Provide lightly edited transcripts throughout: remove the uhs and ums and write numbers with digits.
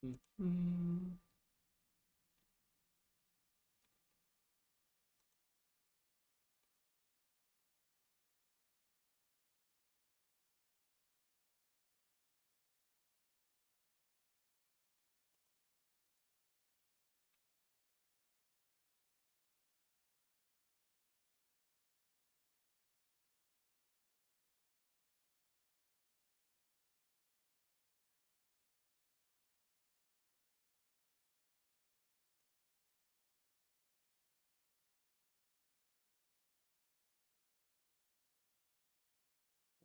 Mhm.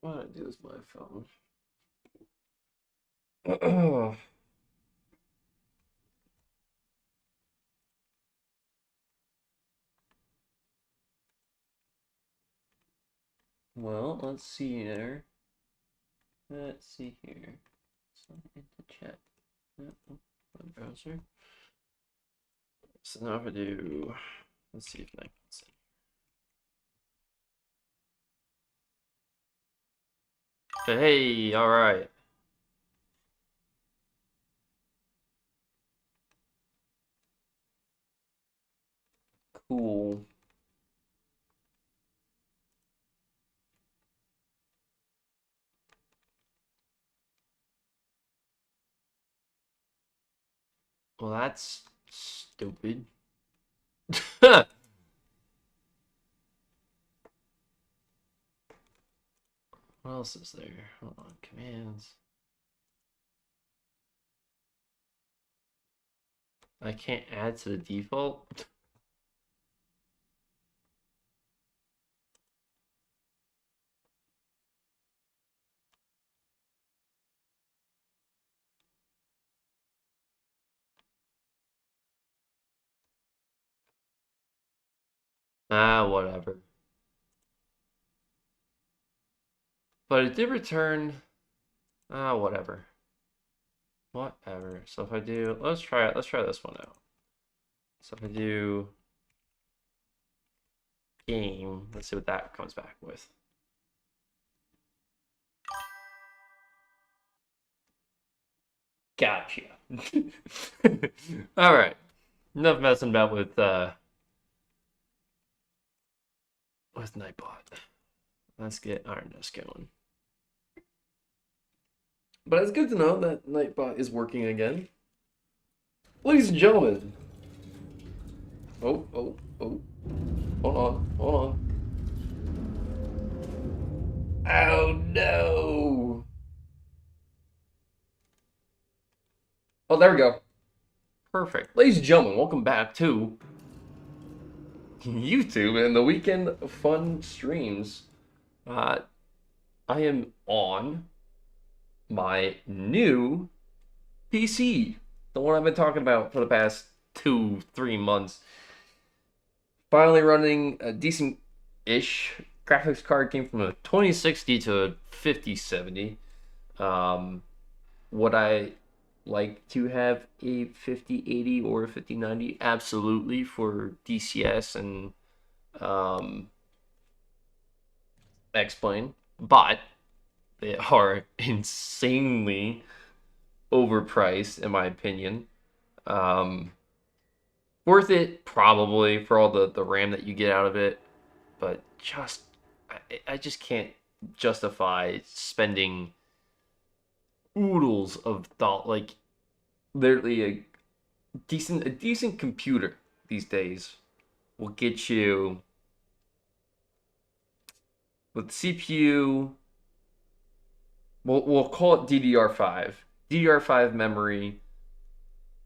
Why did I do this by phone? Well, let's see here. Let's see here. So into chat. Web browser. So now if I do, let's see if I can see. Hey, all right. Cool. Well, that's stupid. What else is there? Hold on, commands. I can't add to the default. Ah, whatever. But it did return. Ah, whatever. Whatever. So if I do, let's try it. Let's try this one out. So if I do game, let's see what that comes back with. Gotcha. All right. Enough messing about with Nightbot. Let's get Iron Dust going. But it's good to know that Nightbot is working again. Ladies and gentlemen. Oh, oh, oh. Hold on, hold on. Oh no! Oh, there we go. Perfect. Ladies and gentlemen, welcome back to YouTube and the weekend fun streams. Uh, I am on my new PC, the one I've been talking about for the past 2, 3 months. Finally running a decent-ish graphics card. Came from a 2060 to a 5070. Would I like to have a 5080 or a 5090? Absolutely, for DCS and um, X-Plane, but they are insanely overpriced, in my opinion. Um, Worth it, probably, for all the RAM that you get out of it, but I just can't justify spending oodles of thought, like literally a decent computer these days will get you with CPU. We'll call it DDR5. DDR5 memory,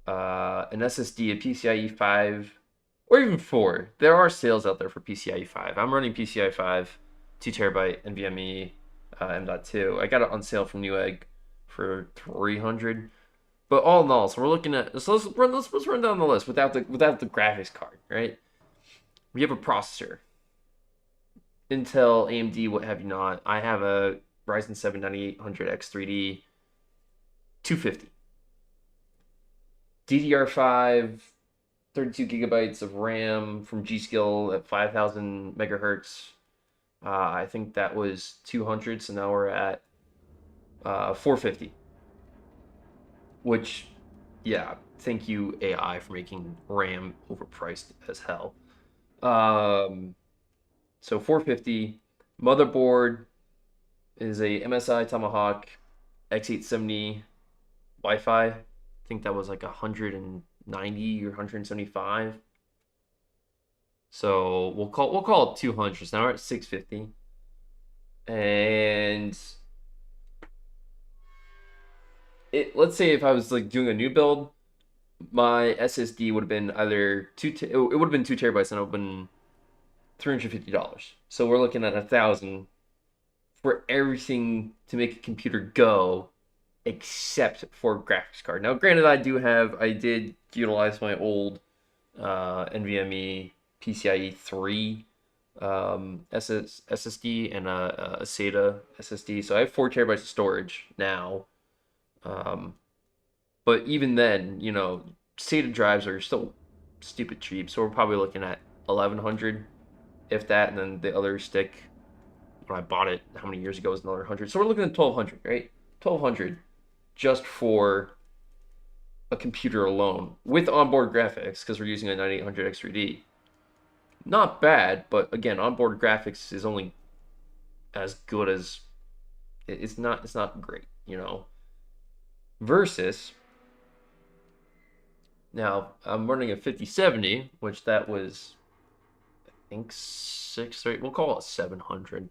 an SSD, a PCIe 5, or even 4. There are sales out there for PCIe 5. I'm running PCIe 5, 2 terabyte NVMe, M.2. I got it on sale from Newegg for 300. But all in all, so we're looking at, so let's run down the list without the graphics card, right? We have a processor, Intel, AMD, what have you not. I have a Ryzen 7 9800X 3D 250. DDR5, 32 gigabytes of RAM from G.Skill at 5,000 megahertz. I think that was 200, so now we're at 450, which Yeah, thank you AI for making RAM overpriced as hell. Um, so 450 motherboard is a MSI Tomahawk X870 Wi-Fi. I think that was like 190 or 175. So we'll call it 200. So now we're at 650. And let's say if I was like doing a new build, my SSD would have been either it would have been 2 terabytes and it would have been $350. So we're looking at 1,000 for everything to make a computer go except for graphics card. Now, granted, I did utilize my old NVMe PCIe 3 SSD and a SATA SSD. So I have 4 terabytes of storage now. Um, but even then, SATA drives are still stupid cheap. So we're probably looking at 1,100, if that, and then the other stick when I bought it how many years ago was another 100. So we're looking at 1,200, right? 1,200 just for a computer alone with onboard graphics because we're using a 9800 X3D. Not bad, but again, onboard graphics is only as good as it's not great, Versus now I'm running a 5070, which that was I think 6 we'll call it 700.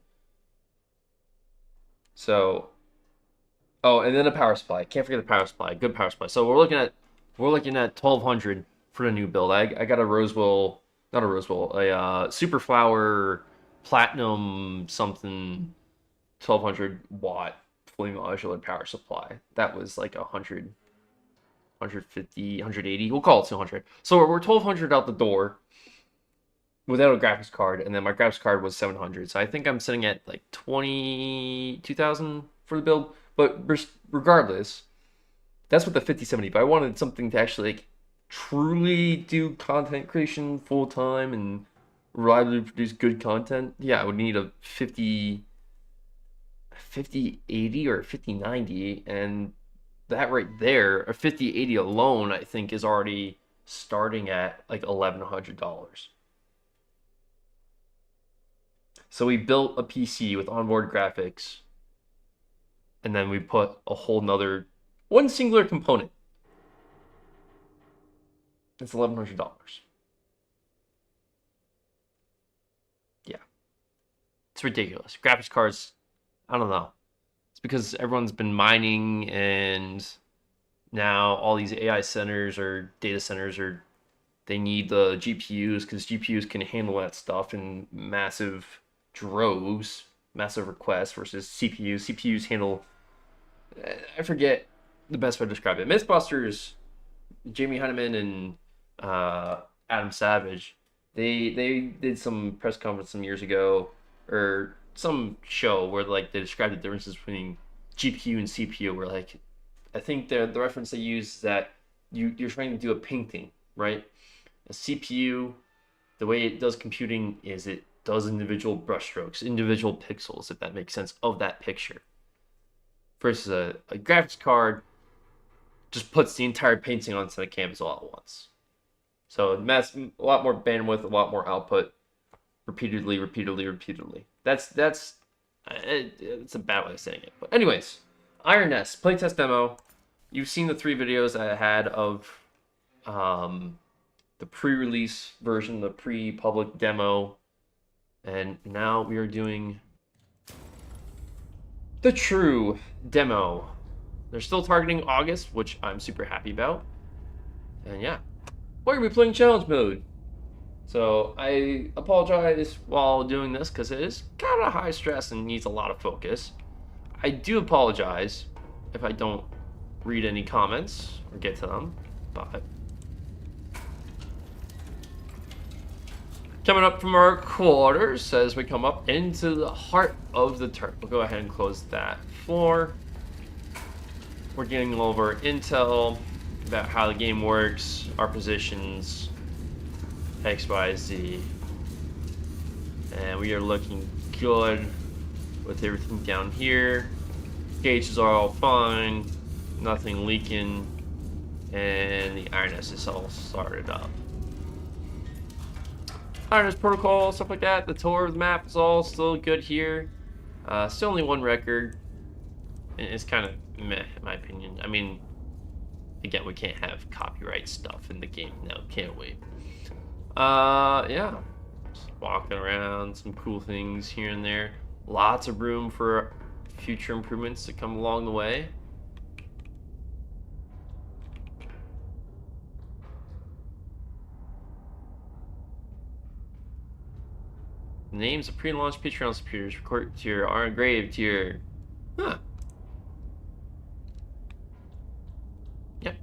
So oh, and then a power supply. Can't forget the power supply. Good power supply. So we're looking at 1,200 for the new build. I got a Rosewell, not a Rosewell, a Super Flower Platinum something 1,200 watt fully modular power supply. That was like 100, 150, 180. We'll call it 200. So we're 1,200 out the door without a graphics card, and then my graphics card was 700. So I think I'm sitting at like 22,000 for the build. But regardless, that's what the 5070. But I wanted something to actually like truly do content creation full time and reliably produce good content. Yeah, I would need a 5080 or 5090, and that right there, a 5080 alone, I think is already starting at like $1,100. So we built a PC with onboard graphics, and then we put a whole nother one singular component. It's $1,100. Yeah, it's ridiculous. Graphics cards, I don't know. It's because everyone's been mining, and now all these AI centers or data centers they need the GPUs because GPUs can handle that stuff in massive droves, massive requests versus CPUs. CPUs handle, I forget the best way to describe it. Mythbusters, Jamie Heineman and Adam Savage, they did some press conference some years ago or some show where like they described the differences between GPU and CPU. Where like I think the reference they use is that you're trying to do a painting, right? A CPU, the way it does computing is it does individual brushstrokes, individual pixels, if that makes sense, of that picture. Versus a graphics card just puts the entire painting onto the canvas all at once. So a lot more bandwidth, a lot more output, repeatedly. That's it's a bad way of saying it. But anyways, Iron Nest playtest demo. You've seen the 3 videos I had of the pre-release version, the pre-public demo, and now we are doing the true demo. They're still targeting August, which I'm super happy about. And yeah, we're gonna be playing challenge mode. So I apologize while doing this because it is kind of high stress and needs a lot of focus. I do apologize if I don't read any comments or get to them, but coming up from our quarters as we come up into the heart of the turret. We'll go ahead and close that floor. We're getting over intel about how the game works, our positions, X, Y, Z. And we are looking good with everything down here. Gauges are all fine, nothing leaking. And the Iron Nest is all started up. Iron Nest protocol, stuff like that. The tour of the map is all still good here. Still only one record. It's kind of meh, in my opinion. I mean, again, we can't have copyright stuff in the game now, can't we? Yeah. Just walking around, some cool things here and there. Lots of room for future improvements to come along the way. Names of pre-launch Patreon supporters recorded tier are engraved here. Huh. Yep.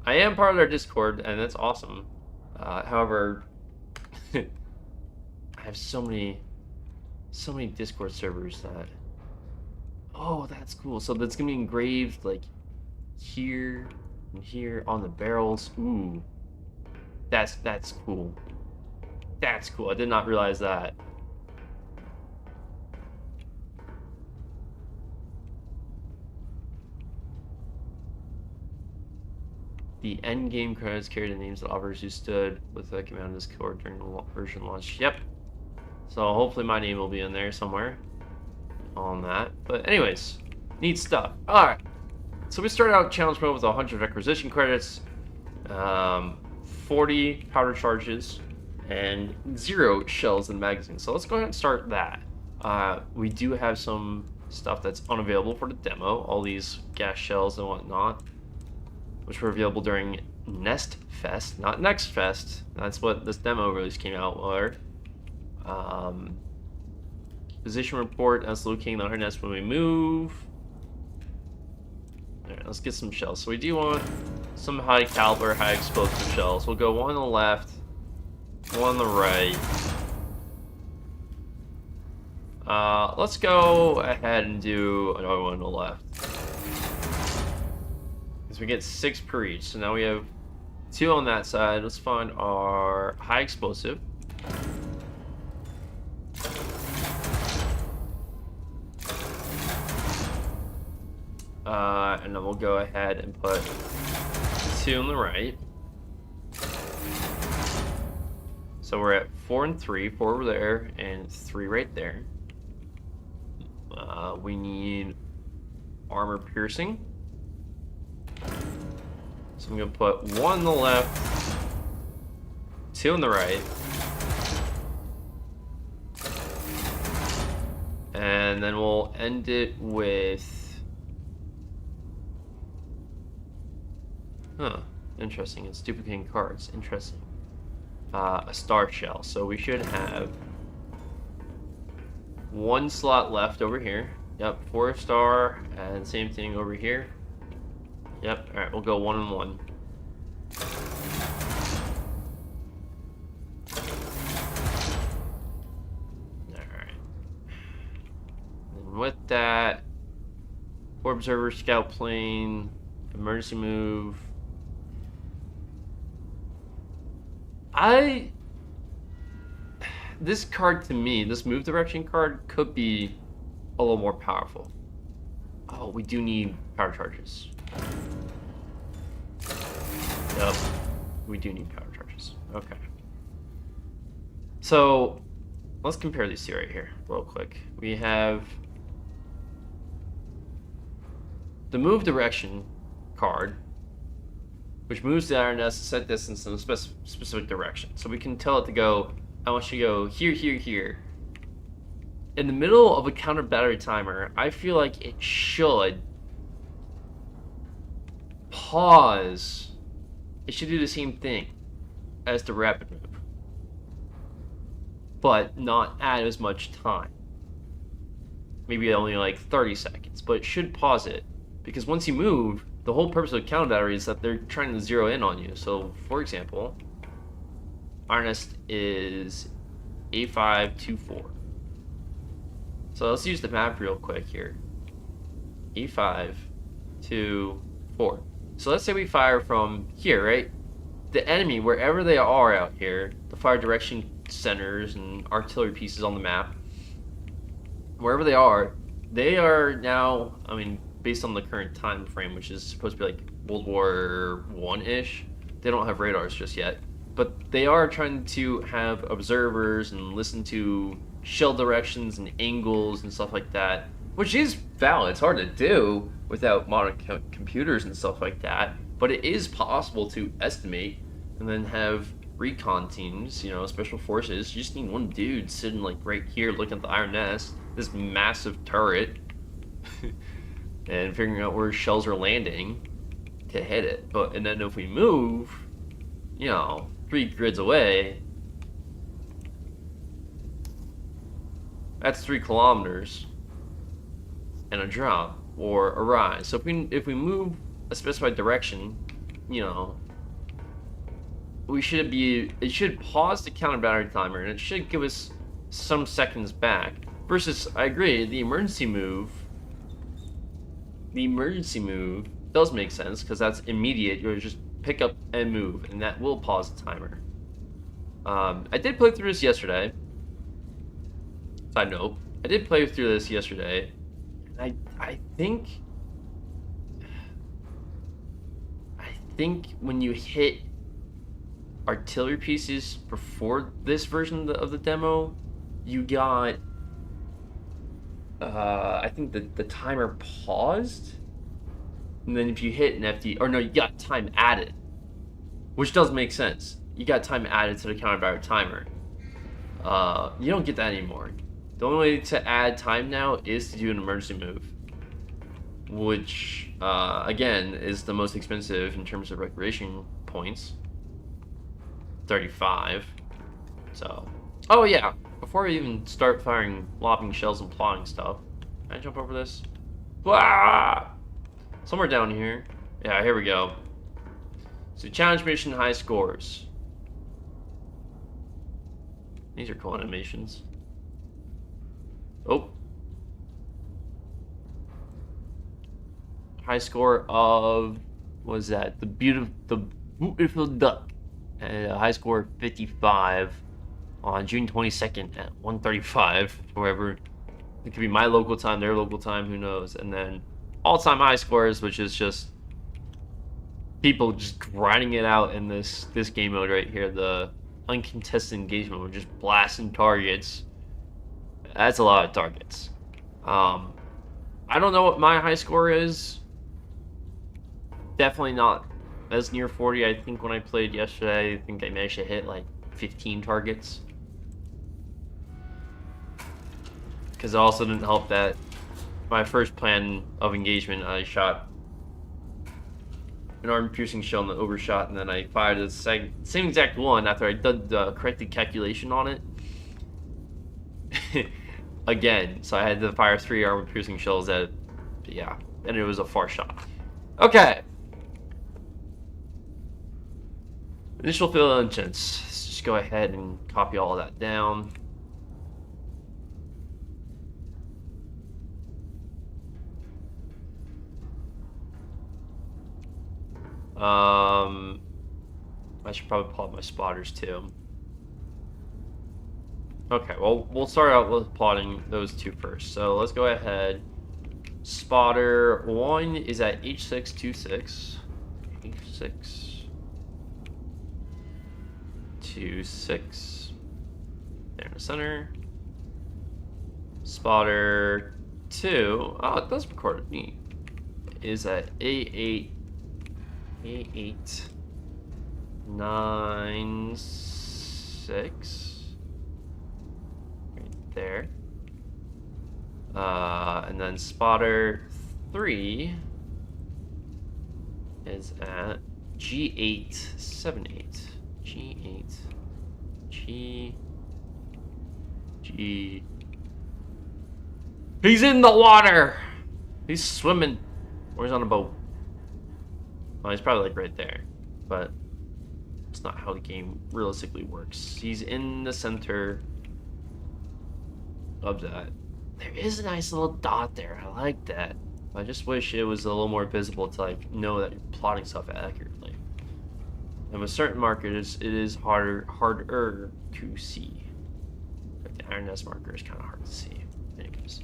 I am part of their Discord, and that's awesome. However, I have so many Discord servers that. Oh, that's cool. So that's gonna be engraved like here and here on the barrels. Ooh, that's cool. That's cool. I did not realize that. The end game credits carry the names of others who stood with the command Discord during the version launch. Yep. So hopefully my name will be in there somewhere on that. But anyways, neat stuff. All right. So we started out challenge mode with 100 acquisition credits, 40 powder charges, and 0 shells in the magazine. So let's go ahead and start that. We do have some stuff that's unavailable for the demo. All these gas shells and whatnot, which were available during Nest Fest, not Next Fest. That's what this demo release came out for. Position report as locating the Iron Nest when we move. Alright, let's get some shells. So we do want some high caliber, high explosive shells. We'll go one on the left, one on the right. Let's go ahead and do another one on the left. Because we get 6 per each. So now we have 2 on that side. Let's find our high explosive. And then we'll go ahead and put 2 on the right. So we're at 4 and 3, 4 over there, and 3 right there. We need armor piercing. So I'm gonna put 1 on the left, 2 on the right. And then we'll end it with... Huh, interesting. It's duplicating cards. Interesting. A star shell. So we should have 1 slot left over here. Yep, 4 star, and same thing over here. Yep, alright, we'll go 1 and 1. Alright. And with that, Orb Observer, Scout Plane, Emergency Move. This card to me, this move direction card, could be a little more powerful. Oh, we do need power charges. Yep, we do need power charges. Okay. So, let's compare these 2 right here, real quick. We have the move direction card, which moves the Iron Nest set distance in a specific direction. So we can tell it to go, I want you to go here, here, here. In the middle of a counter battery timer, I feel like it should pause. It should do the same thing as the rapid move, but not add as much time. Maybe only like 30 seconds, but it should pause it. Because once you move, the whole purpose of the counter battery is that they're trying to zero in on you. So, for example, Iron Nest is A524. So let's use the map real quick here. A5, 2, 4. So let's say we fire from here, right? The enemy, wherever they are out here, the fire direction centers and artillery pieces on the map, wherever they are now, I mean, based on the current time frame, which is supposed to be like World War One-ish. They don't have radars just yet, but they are trying to have observers and listen to shell directions and angles and stuff like that, which is valid. It's hard to do without modern computers and stuff like that, but it is possible to estimate and then have recon teams, you know, special forces. You just need one dude sitting like right here looking at the Iron Nest, this massive turret, and figuring out where shells are landing to hit it. And then if we move, you know, 3 grids away, that's 3 kilometers and a drop or a rise. So if we move a specified direction, you know, it should pause the counter battery timer, and it should give us some seconds back. Versus, I agree, the emergency move does make sense because that's immediate. You'll just pick up and move, and that will pause the timer. I did play through this yesterday. Side note, I did play through this yesterday. I think when you hit artillery pieces before this version of the demo, you got I think the timer paused, and then if you hit an FD, or no, you got time added, which does make sense. You got time added to the counter battery timer. You don't get that anymore. The only way to add time now is to do an emergency move, which again is the most expensive in terms of recreation points. 35. So, oh yeah, before we even start firing lobbing shells and plotting stuff, can I jump over this? Blah! Somewhere down here. Yeah, here we go. So challenge mission, high scores. These are cool animations. Oh. High score of, what was that? The beautiful duck. A high score of 55 on June 22nd at 1:35, wherever. It could be my local time, their local time, who knows. And then all-time high scores, which is just people just grinding it out in this game mode right here, the uncontested engagement. We're just blasting targets. That's a lot of targets. I don't know what my high score is. Definitely not as near 40. I think when I played yesterday, I think I managed to hit like 15 targets. Because it also didn't help that my first plan of engagement, I shot an armor-piercing shell in the overshot, and then I fired the same exact one after I did the corrected calculation on it. Again, so I had to fire 3 armor-piercing shells at, yeah, and it was a far shot. Okay. Initial field entrance. Let's just go ahead and copy all of that down. I should probably plot my spotters too. Okay, well, we'll start out with plotting those 2 first. So let's go ahead. Spotter 1 is at H626. H626. There in the center. Spotter 2. Oh, it does record it. Neat. Is at A896. Right there. And then spotter 3 is at G878. G. He's in the water! He's swimming. Or he's on a boat. Well, he's probably like right there. But it's not how the game realistically works. He's in the center of that. There is a nice little dot there. I like that. I just wish it was a little more visible to like know that you're plotting stuff accurately. And with certain markers, it is harder to see. Like the Iron Nest marker is kind of hard to see. Anyways.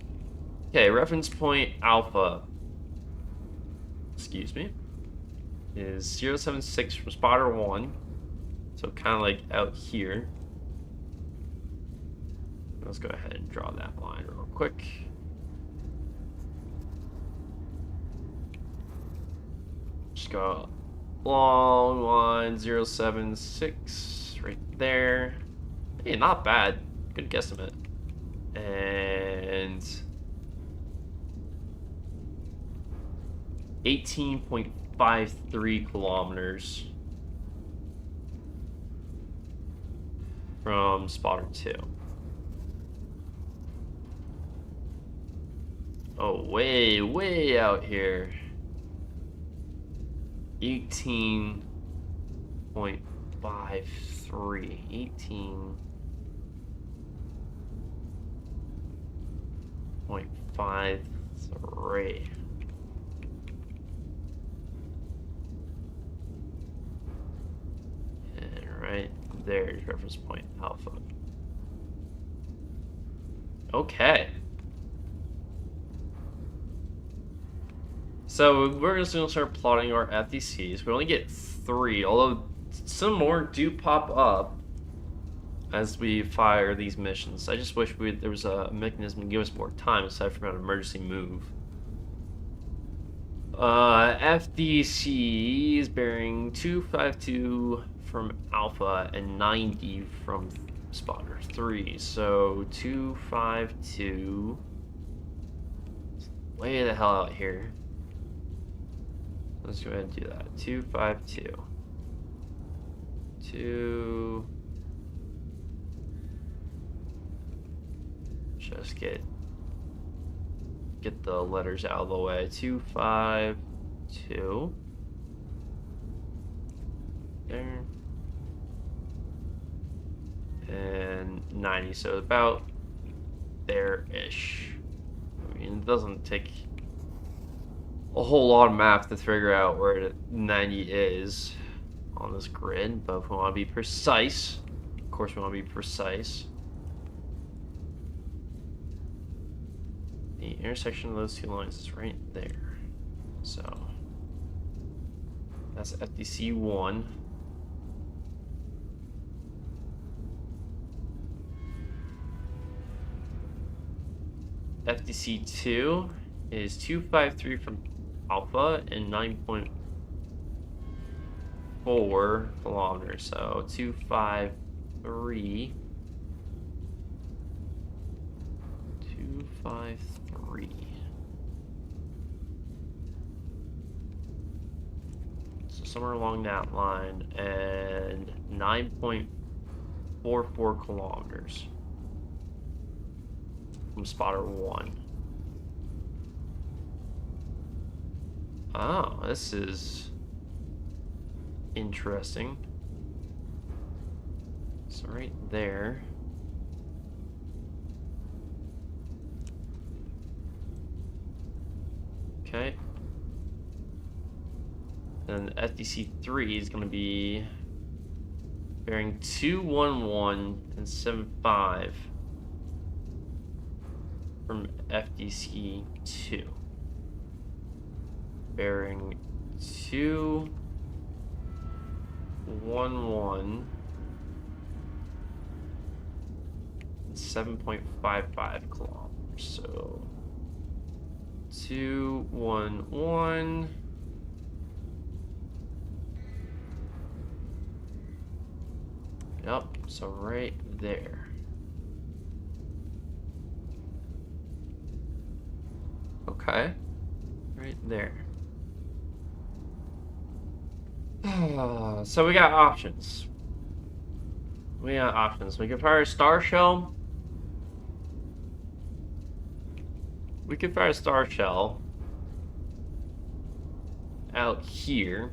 Okay, reference point alpha. excuse me, is 076 from spotter 1. So kind of like out here. Let's go ahead and draw that line real quick. Just go long line 076 right there. Hey, not bad. Good guesstimate. And 18.53 kilometers from spotter 2. Oh, way out here. 18.53. 18.53. And right there's reference point alpha. Okay. So we're just going to start plotting our FDCs. We only get 3, although some more do pop up as we fire these missions. I just wish there was a mechanism to give us more time aside from an emergency move. FDC is bearing 252 from Alpha and 90 from spotter 3. So 252. Way the hell out here. Let's go ahead and do that. 252. 2. Just get the letters out of the way. 252. There. And 90. So about there-ish. I mean, it doesn't take a whole lot of math to figure out where 90 is on this grid, but if we want to be precise, of course we want to be precise. The intersection of those two lines is right there. So that's FDC 1. FDC 2 is 253 from Alpha and 9.4 kilometers. So 253. 253. So somewhere along that line, and 9.44 kilometers from spotter 1. Oh, this is interesting. So right there. Okay. Then FDC 3 is going to be bearing 211 and 75 from FDC 2. Bearing 211 and 7.55 kilometers. So 211. Yep, so right there. Okay, right there. So we got options. We can fire a Star Shell. We could fire a Star Shell out here.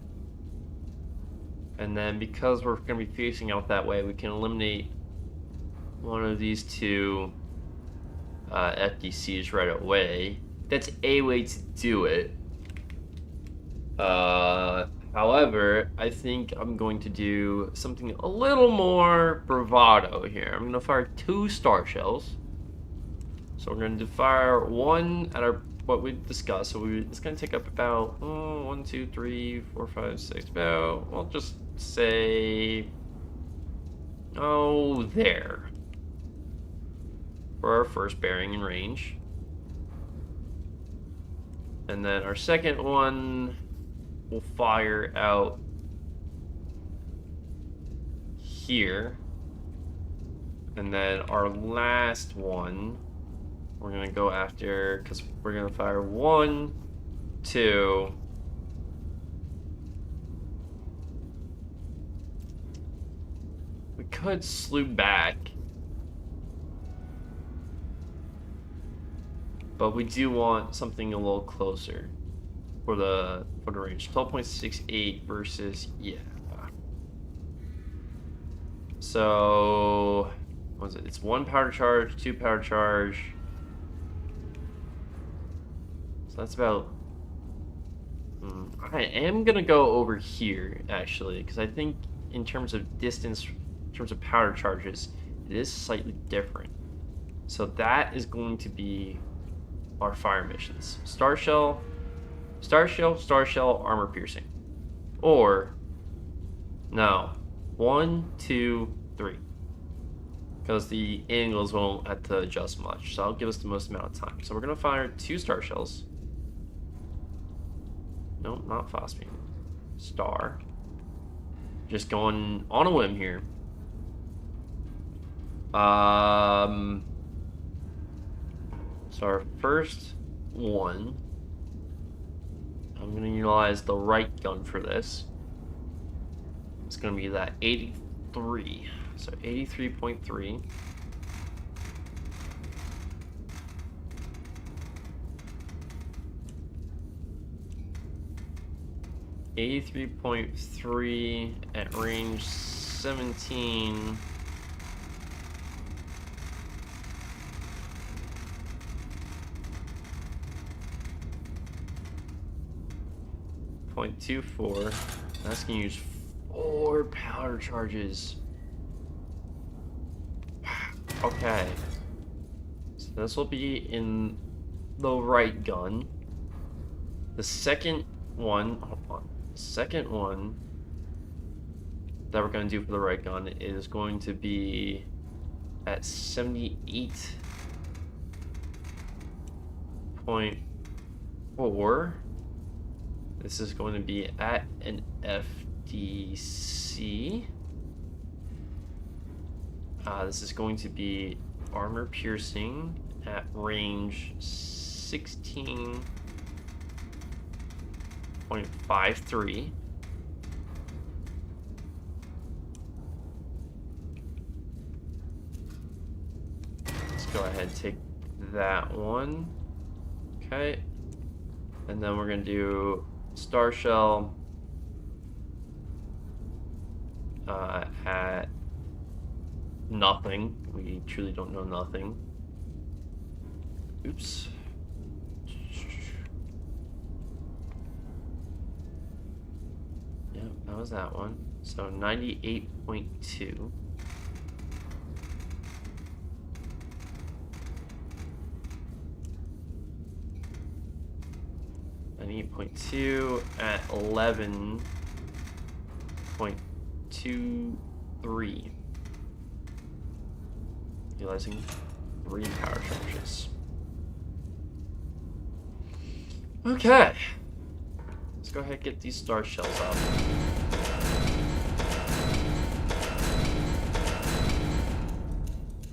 And then because we're going to be facing out that way, we can eliminate one of these two FDCs right away. That's a way to do it. However, I think I'm going to do something a little more bravado here. I'm going to fire 2 Star Shells. So we're going to fire one at our what we discussed. So it's going to take up about 1, 2, 3, 4, 5, 6. About, we'll just say, there for our first bearing in range. And then our second one will fire out here. And then our last one, we're going to go after, because we're going to fire 1, 2. We could sloop back. But we do want something a little closer for the range. 12.68 versus, yeah. So, what is it? It's 1 powder charge, 2 powder charge. So that's about... I am going to go over here, actually, because I think in terms of distance, in terms of powder charges, it is slightly different. So that is going to be our fire missions. Star Shell, armor piercing. Or, no, 1, 2, 3. Because the angles won't have to adjust much. So that'll give us the most amount of time. So we're going to fire 2 Star Shells. No, not Phosphine. Star. Just going on a whim here. So our first one, I'm going to utilize the right gun for this. It's going to be that 83. So 83.3. .3 at range 17. .24. That's gonna use 4 powder charges. Okay. So this will be in the right gun. The second one, hold on. The second one that we're gonna do for the right gun is going to be at 78.4. This is going to be at an FDC. This is going to be armor piercing at range 16.53. Let's go ahead and take that one. Okay. And then we're going to do Star Shell at nothing. We truly don't know nothing. Oops. Yeah, that was that one. So 98.2. At 11.23. Utilizing 3 power charges. Okay. Let's go ahead and get these Star Shells up.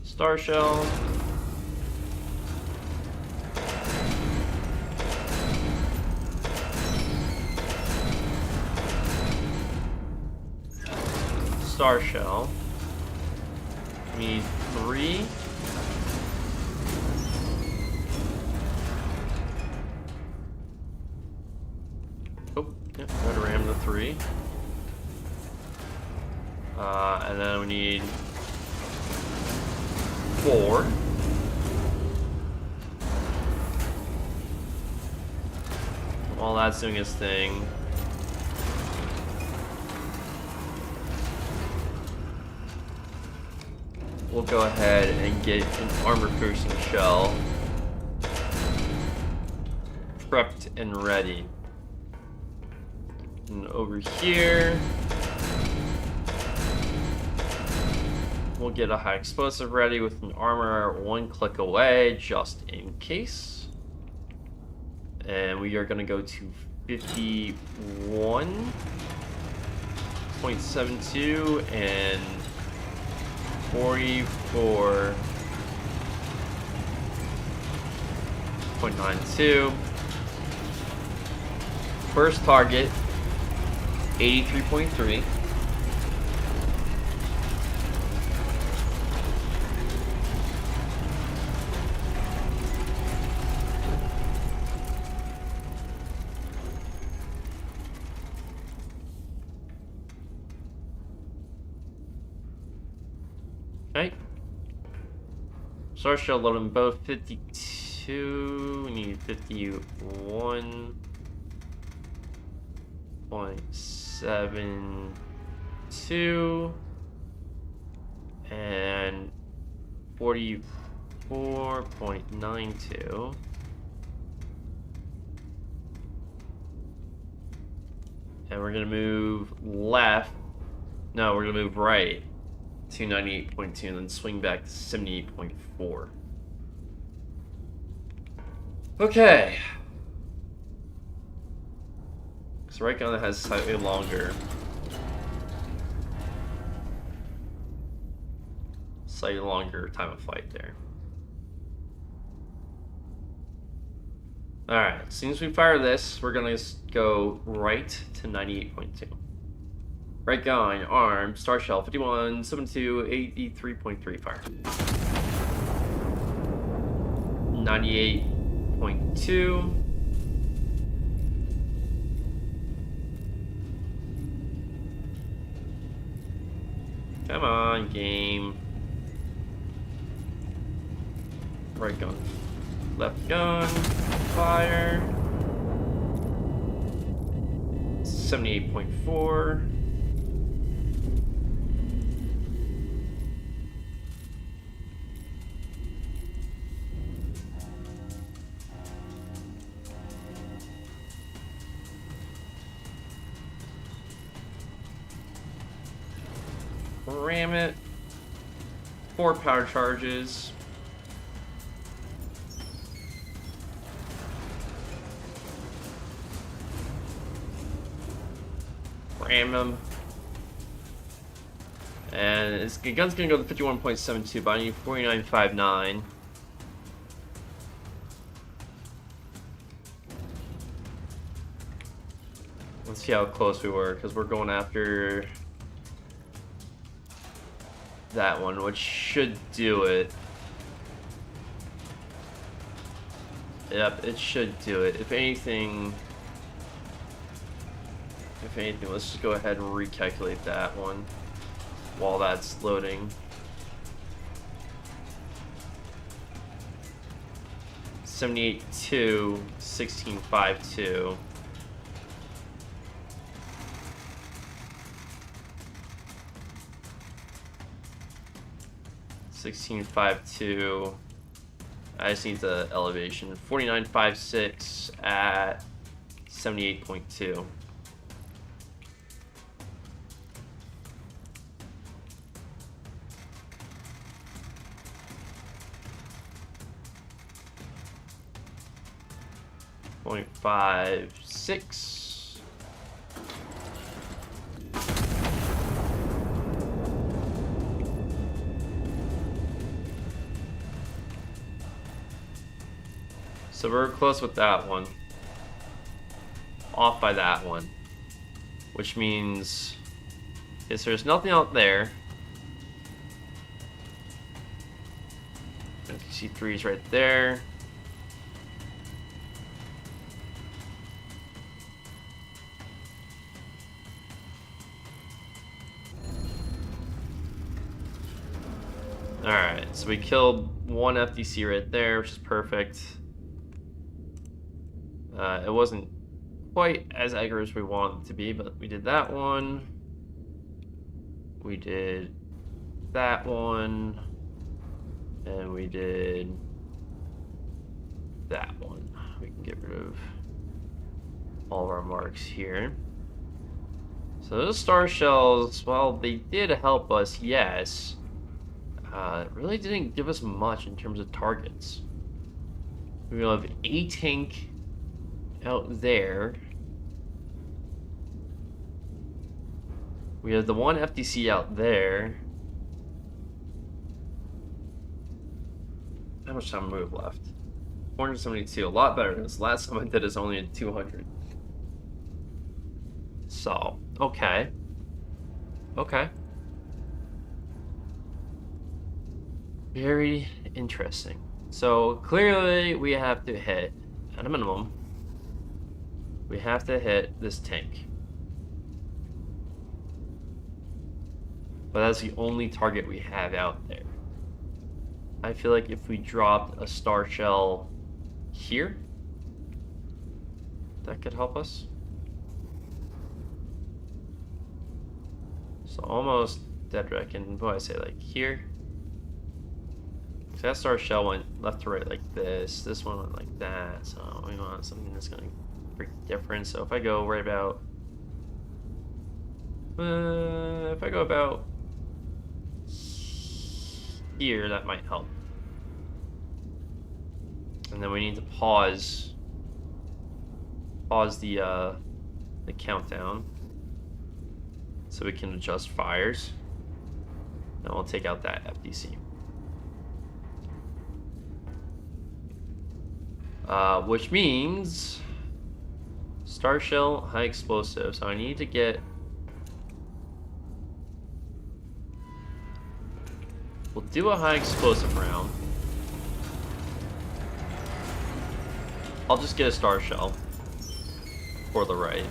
Star Shell. Star Shell. We need 3. Oh, yep, gotta ram the 3. And then we need 4. While that's doing its thing. We'll go ahead and get an armor piercing shell. prepped and ready. And over here, we'll get a high explosive ready with an armor 1 click away, just in case. And we are going to go to 51.72 and 44.92. First target, 83.3. Okay. Source shell load them both 52. We need 51.72 and 44.92. And we're gonna move left. No, we're gonna move right. 298.2 and then swing back to 78.4. Okay. So right gun has slightly longer. Slightly longer time of flight there. Alright, as soon as we fire this, we're gonna go right to 98.2. Right gun, arm, star shell, 51.72, 83.3 fire. 98.2. Come on, game. Right gun. Left gun, fire. 78.4. Ram it. 4 power charges. Ram him. And the gun's gonna go to 51.72, but I need 49.59. Let's see how close we were, because we're going after that one, which should do it. Yep, it should do it. If anything, let's just go ahead and recalculate that one while that's loading. $78.2, 16.52. $16.52. I just need the elevation. 49.56 at 78.2. .56. So we're close with that one. Off by that one. Which means, yes, there's nothing out there. C3 is right there. Alright, so we killed one FDC right there, which is perfect. It wasn't quite as accurate as we wanted it to be, but we did that one. We did that one. And we did that one. We can get rid of all of our marks here. So those star shells, well, they did help us, yes. It really didn't give us much in terms of targets. We have a tank out there. We have the one FDC out there. How much time do we have left? 472, a lot better than this. Last time I did is only at 200. So, okay. Okay. Very interesting. So, clearly we have to hit, at a minimum, we have to hit this tank. But that's the only target we have out there. I feel like if we dropped a star shell here, that could help us. So almost dead reckon. What do I say, like here? So that star shell went left to right like this. This one went like that. So we want something that's going to break the difference. So if I go right about, if I go about here, that might help. And then we need to pause the countdown so we can adjust fires. And we'll take out that FDC. Which means star shell, high explosive. So I need to get, we'll do a high explosive round. I'll just get a star shell for the right.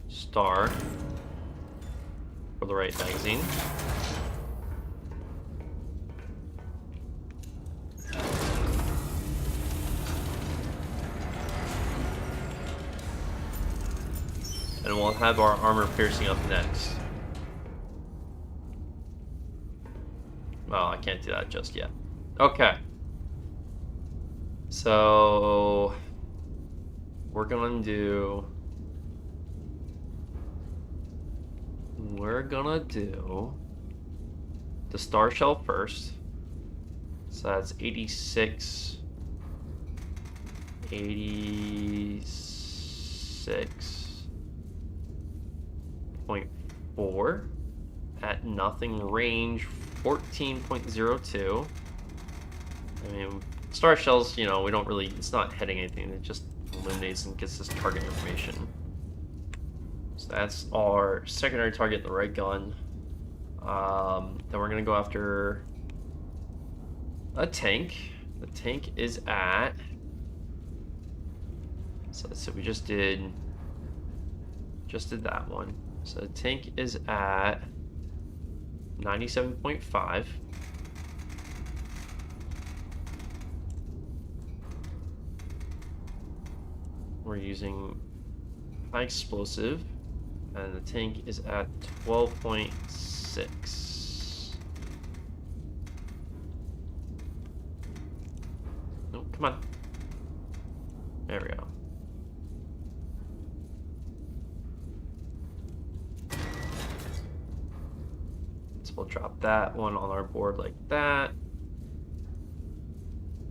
Star for the right magazine. And we'll have our armor piercing up next. Well, I can't do that just yet. Okay. So we're gonna do the star shell first. So that's 86.4 at nothing, range 14.02. I mean, star shells, you know, we don't really, it's not hitting anything, it just eliminates and gets us target information. So that's our secondary target, the right gun. Then we're gonna go after a tank. The tank is at, so we just did that one. So the tank is at 97.5. We're using high explosive, and the tank is at 12.6. No, come on. There we go. So we'll drop that one on our board like that.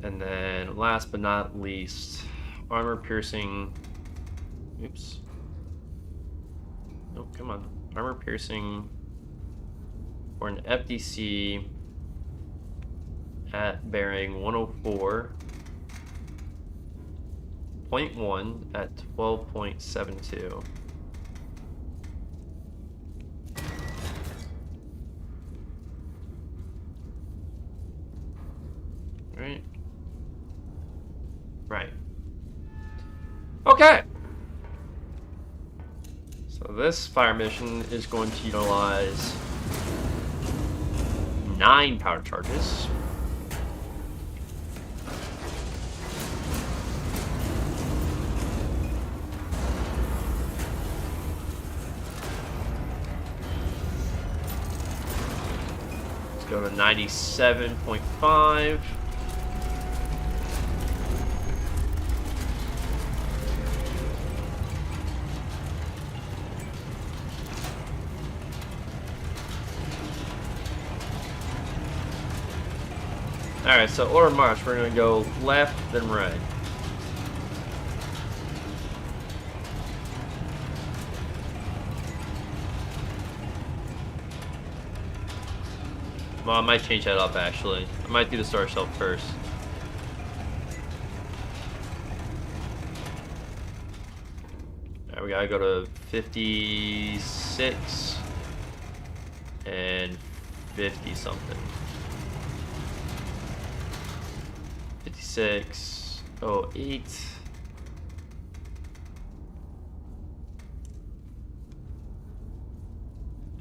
And then last but not least, armor piercing. Oops. Nope, come on. Armor piercing for an FDC at bearing 104.1 at 12.72. Right. Right. Okay. So this fire mission is going to utilize 9 powder charges. Let's go to 97.5. Alright, so order of march. We're going to go left, then right. Well, I might change that up, actually. I might do the star shell first. Alright, we gotta go to 56 and 50 something. 56, 08.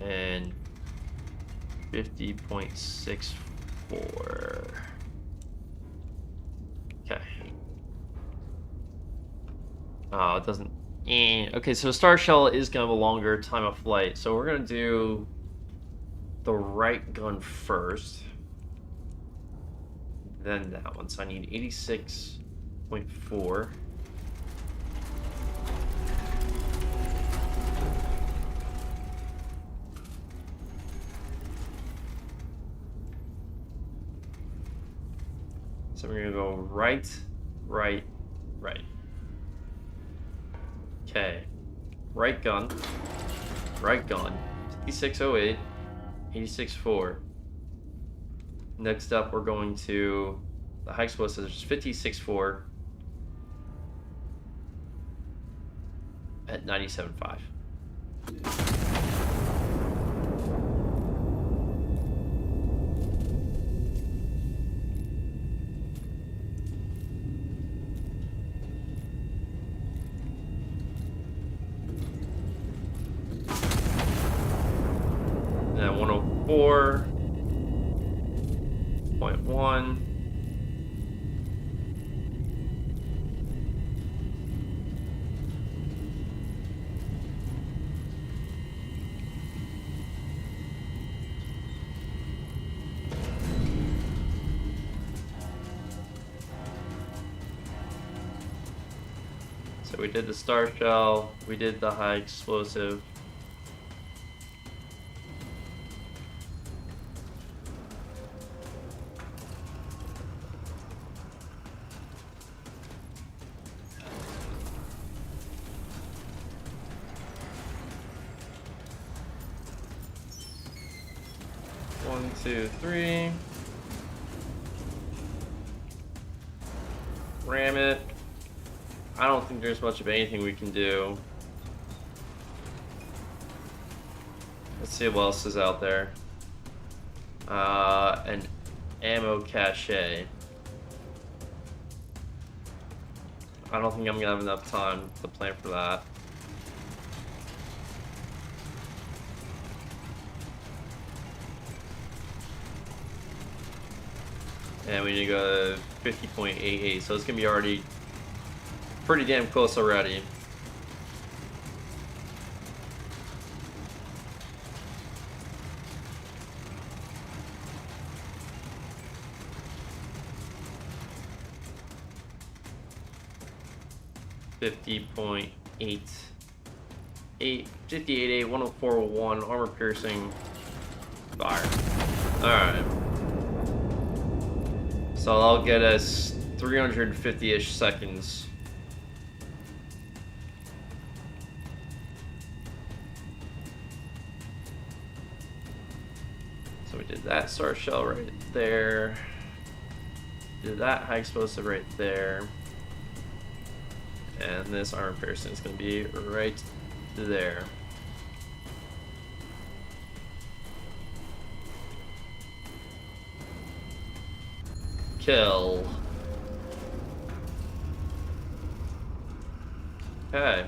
And 50.64. Okay. Oh, it doesn't. Okay, so Star Shell is gonna have a longer time of flight, so we're gonna do the right gun first, then that one. So I need 86.4. So we're gonna go right, right, right. Okay. Right gun. 5608, 86.4. Next up, we're going to the high explosives, 56.4 at 97.5. And 104.1. So we did the star shell, we did the high explosive. One, two, three. Ram it. I don't think there's much of anything we can do. Let's see what else is out there. An ammo cache. I don't think I'm gonna have enough time to plan for that. And we need to go to 50.88, so it's gonna be already pretty damn close already. .88, 58.8, 104.1, armor piercing, fire. Alright. So that'll get us 350-ish seconds. So we did that star shell right there. Did that high explosive right there. And this armor piercing is going to be right there. Kill. Okay.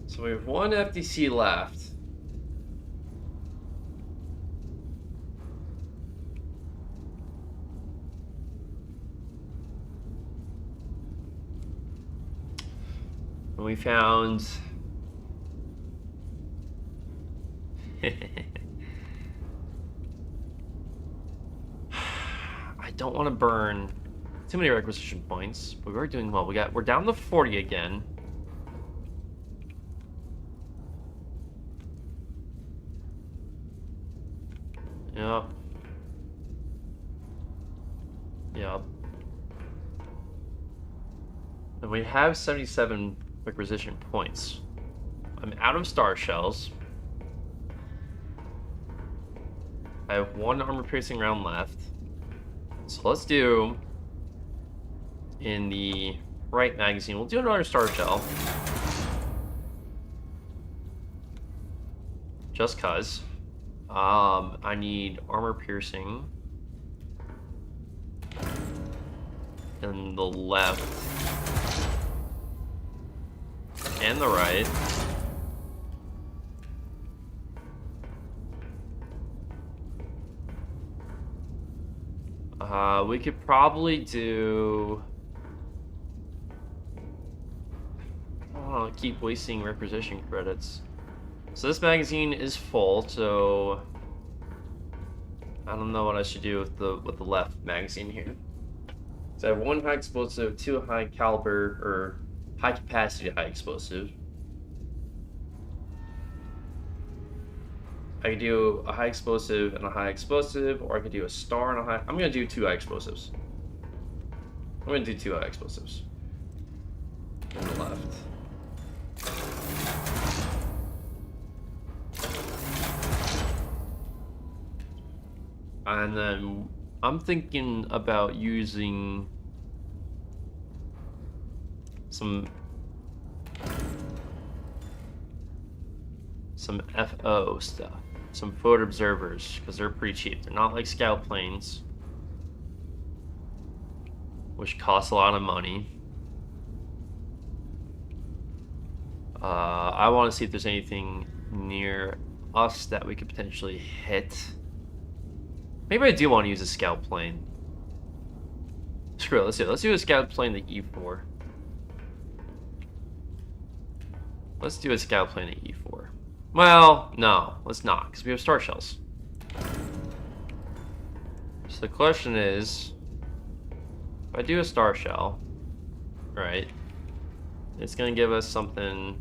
So we have one FDC left. And we found I don't want to burn too many requisition points, but we're doing well. We're down to 40 again. Yep. Yep. And we have 77 acquisition points. I'm out of star shells. I have 1 armor-piercing round left. So let's do... In the right magazine, we'll do another star shell. Just cuz. I need armor-piercing. In the left. And the right. We could probably do... Oh, keep wasting requisition credits. So this magazine is full, so... I don't know what I should do with the left magazine here. So I have 1 high explosive, 2 high caliber, or high capacity high explosive. I could do a high explosive and a high explosive, or I could do a star and a high... I'm gonna do 2 high explosives. I'm gonna do 2 high explosives. On the left. And then I'm thinking about using some FO stuff, some forward observers, because they're pretty cheap. They're not like scout planes, which cost a lot of money. I want to see if there's anything near us that we could potentially hit. Maybe I do want to use a scout plane. Screw it, let's do it. Let's do a scout plane at E4. Let's do a scout plane at E4. Well, no, let's not, because we have star shells. So the question is, if I do a star shell, right, it's going to give us something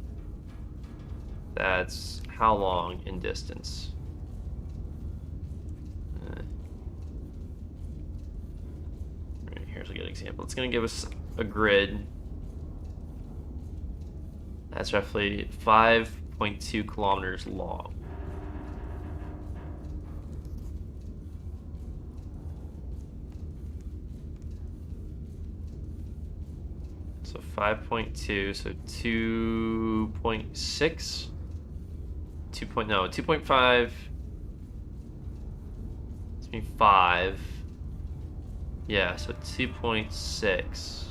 that's how long in distance? Right, here's a good example. It's going to give us a grid that's roughly 5.2 kilometers long. So 5.2, so 2.6? 2.5. It's me 5. Yeah, so 2.6.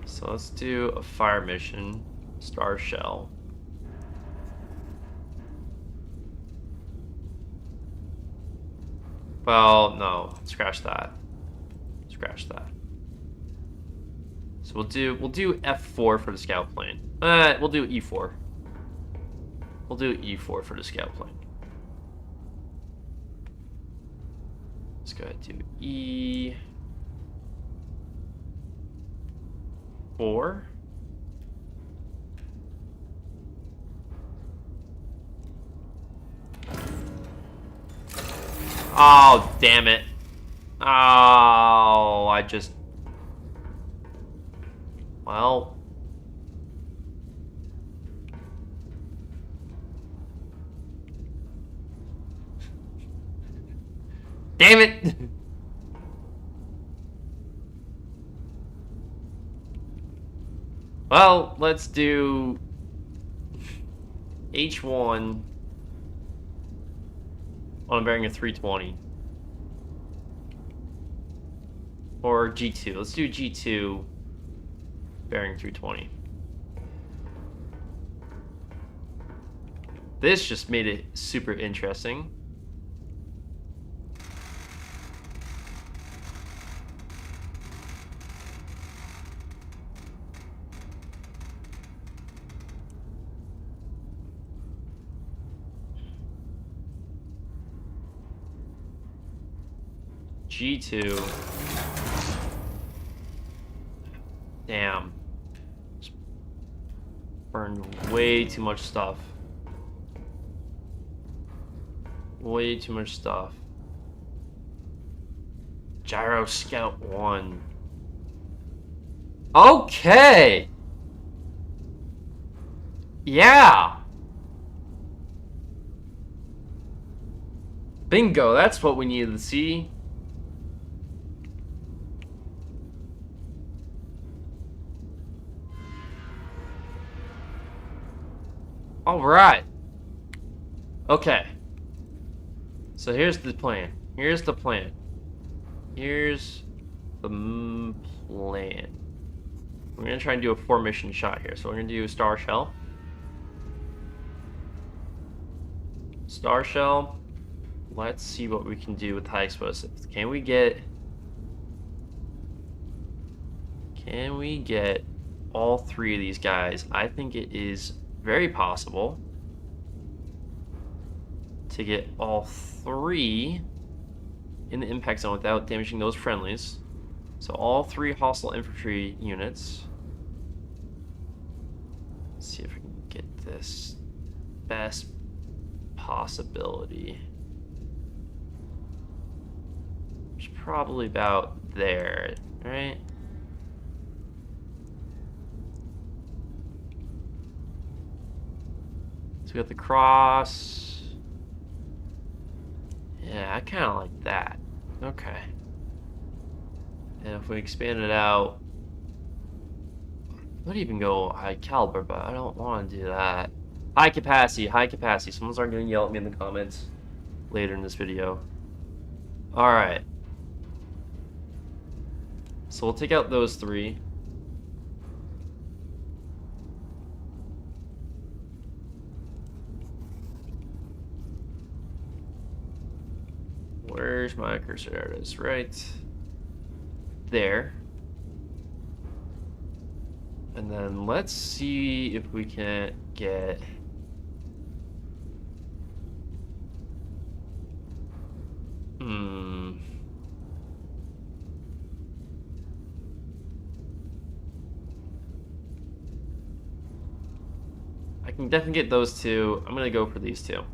So let's do a fire mission, star shell. Well, no, scratch that. Scratch that. So we'll do F4 for the scout plane. We'll do E4. We'll do E4 for the scout plane. Let's go ahead and do E4. Oh, damn it. Oh, I just... Well... Damn it! Well, let's do... H1 on a bearing of 320. Or G2. Let's do G2 bearing 320. This just made it super interesting. G2. Damn. Just burned way too much stuff. Way too much stuff. Gyro Scout 1. Okay! Yeah! Bingo, that's what we needed to see. Alright. Okay. So here's the plan. Here's the plan. Here's the plan. We're gonna try and do a 4-mission shot here. So we're gonna do Star Shell. Star Shell. Let's see what we can do with high explosives. Can we get all 3 of these guys? I think it is very possible to get all 3 in the impact zone without damaging those friendlies. So all 3 hostile infantry units. Let's see if we can get this best possibility. It's probably about there, right? So we got the cross. Yeah, I kind of like that. Okay. And if we expand it out, I would even go high caliber, but I don't want to do that. High capacity, high capacity. Someone's already going to yell at me in the comments later in this video. Alright. So we'll take out those 3. Where's my cursor? There it is, right there. And then let's see if we can get I can definitely get those 2. I'm gonna go for these 2.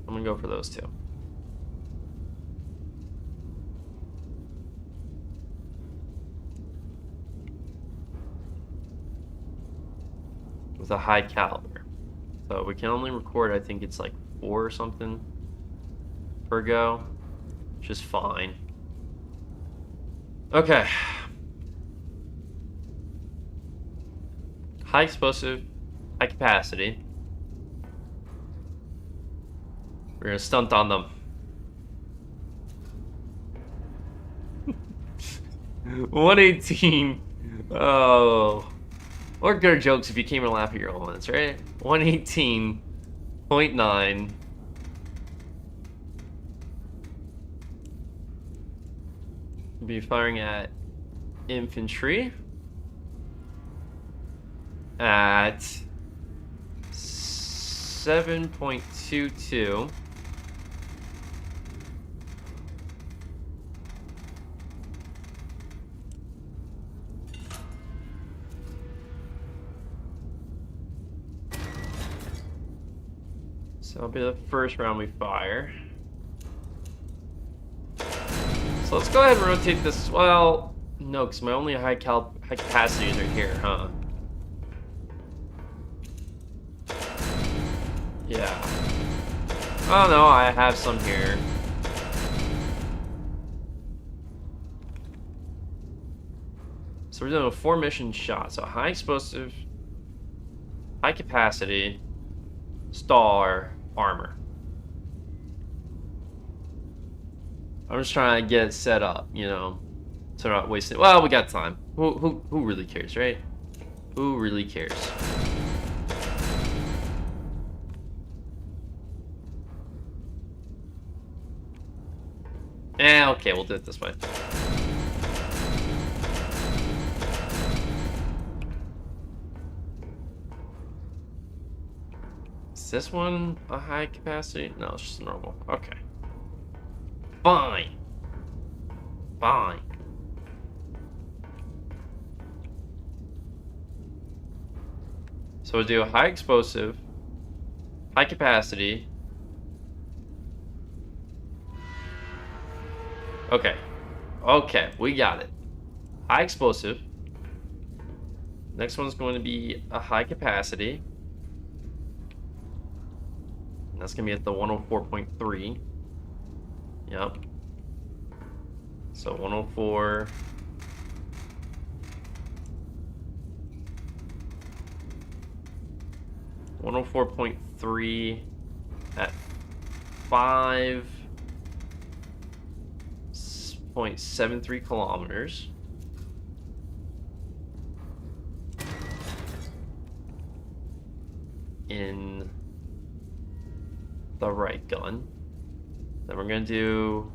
I'm gonna go for those 2. With a high caliber. So we can only record, I think it's like 4 or something per go, which is fine. Okay. High explosive, high capacity. We're gonna stunt on them. 118. Oh. Or good jokes if you came and laugh at your own ones, right? 118.9. Be firing at infantry at 7.22. So that'll be the first round we fire. So let's go ahead and rotate this. Well, no, because my only high capacities are here, huh? Yeah. Oh no, I have some here. So we're doing a 4-mission shot. So high explosive, high capacity, star, armor. I'm just trying to get it set up, you know, so we're not wasting. Well, we got time. Who really cares, right? Who really cares? Okay, we'll do it this way. Is this one a high capacity? No, it's just normal. Okay. Fine. Fine. So we'll do a high explosive, High capacity. Okay. Okay, we got it. High explosive. Next one's going to be a high capacity. And that's going to be at the 104.3. Yep. So 104. .3 at 5.73 kilometers. In the right gun. Then we're going to do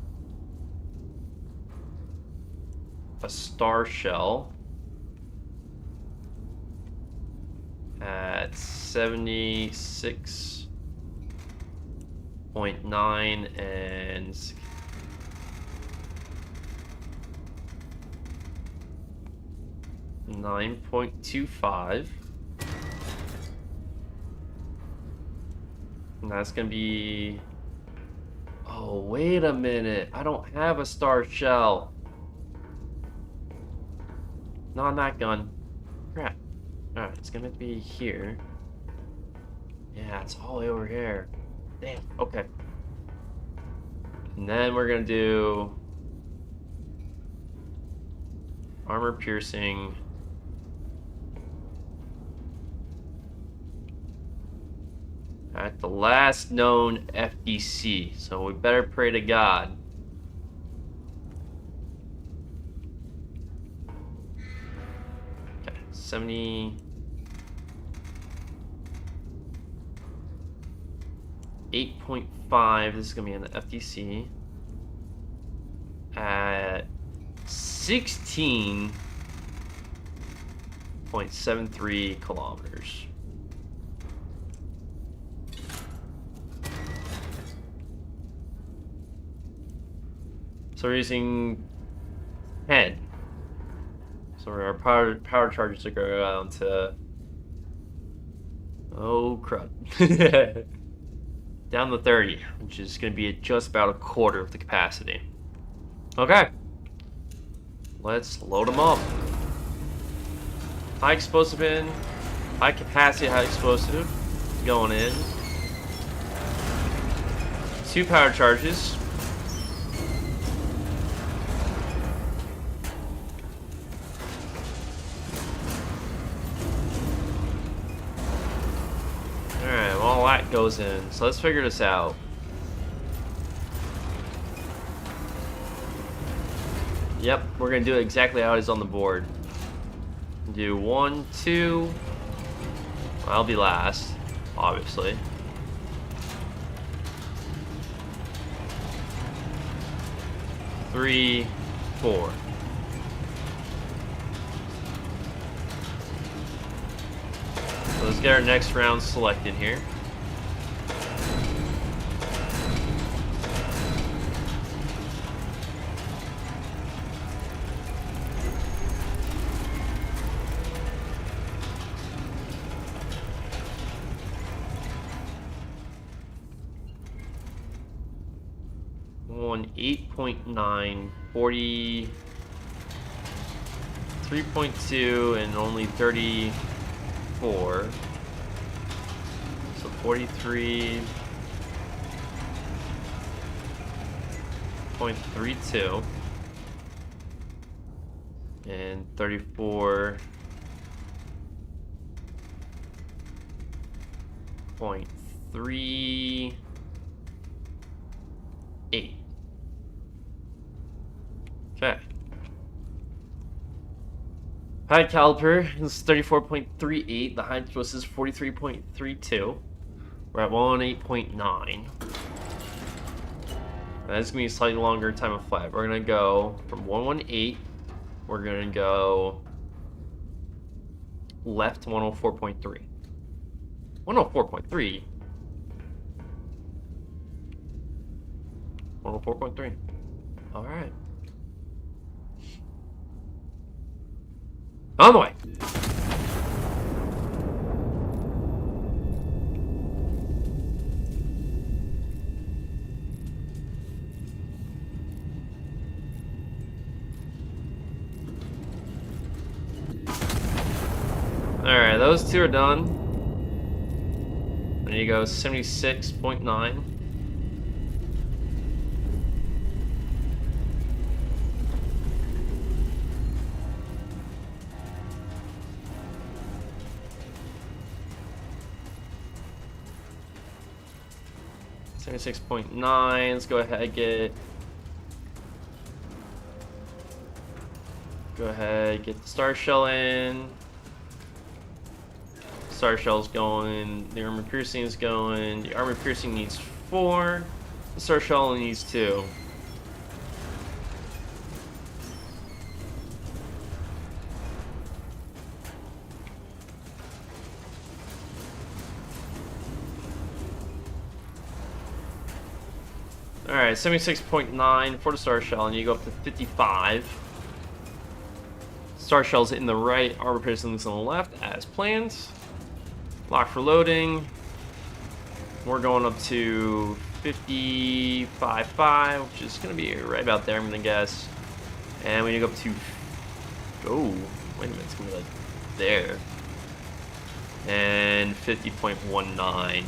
a star shell at 76.9 and 9.25. And that's gonna be... Oh, wait a minute. I don't have a star shell. Not on that gun. Crap. Alright, it's gonna be here. Yeah, it's all the way over here. Damn, okay. And then we're gonna do... armor piercing. At the last known FDC, so we better pray to God. Okay, 78.5. This is gonna be in the FDC at 16.73 kilometers. So we're using 10. So our power charges are going down to... oh, crud. Down to 30, which is going to be at just about a quarter of the capacity. Okay. Let's load them up. High explosive in. High capacity, high explosive. Going in. 2 power charges. Alright, well, all that goes in. So let's figure this out. Yep, we're going to do it exactly how it is on the board. Do 1, 2. I'll be last, obviously. 3, 4. So let's get our next round selected here. On 8.9, 43.2, and only 34. So 43.32 and 34.38. Okay. High caliper is 34.38. The high twist is 43.32. We're at 108.9. That's gonna be a slightly longer time of flight. We're gonna go from 118. We're gonna go left 104.3. 104.3. 104.3. All right. On the way. those two are done. There you go, 76.9. Let's go ahead and get the star shell in. Star shell's going, the armor piercing is going. The armor piercing needs 4. The star shell only needs 2. Alright, 76.9 for the star shell, and you go up to 55. Star shell's in the right, armor piercing is on the left, as planned. Lock for loading. We're going up to 55.5, which is going to be right about there, I'm going to guess. And we go up to... Oh, wait a minute, it's going to be like there. And 50.19.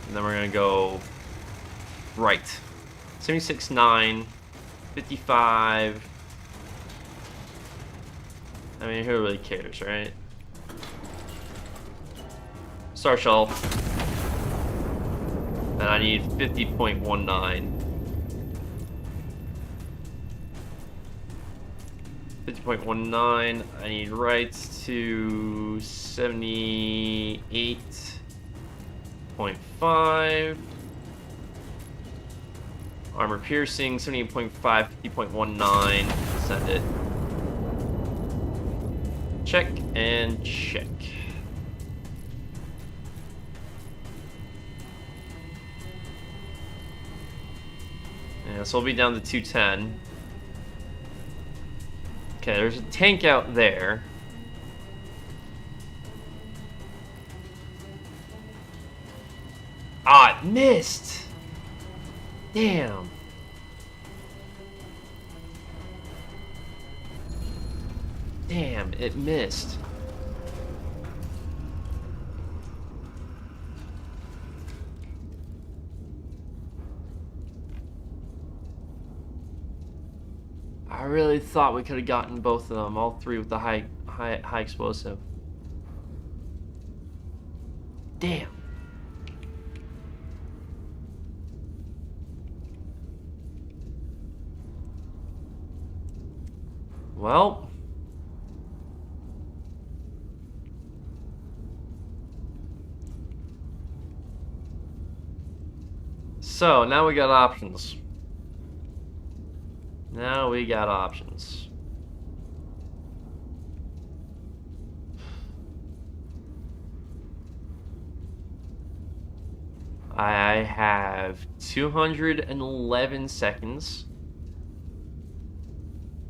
And then we're going to go right. 76.9, 55. I mean, who really cares, right? Star shell. And I need 50.19. 50.19. I need rights to 78.5. Armor piercing, 78.5, 50.19. Send it. Check and check. Yeah, so we'll be down to 210. Okay, there's a tank out there. Ah, it missed! Damn. Damn, it missed. I really thought we could have gotten both of them, all three with the high explosive. Damn. Well, so now we got options. Now we got options. I have 211 seconds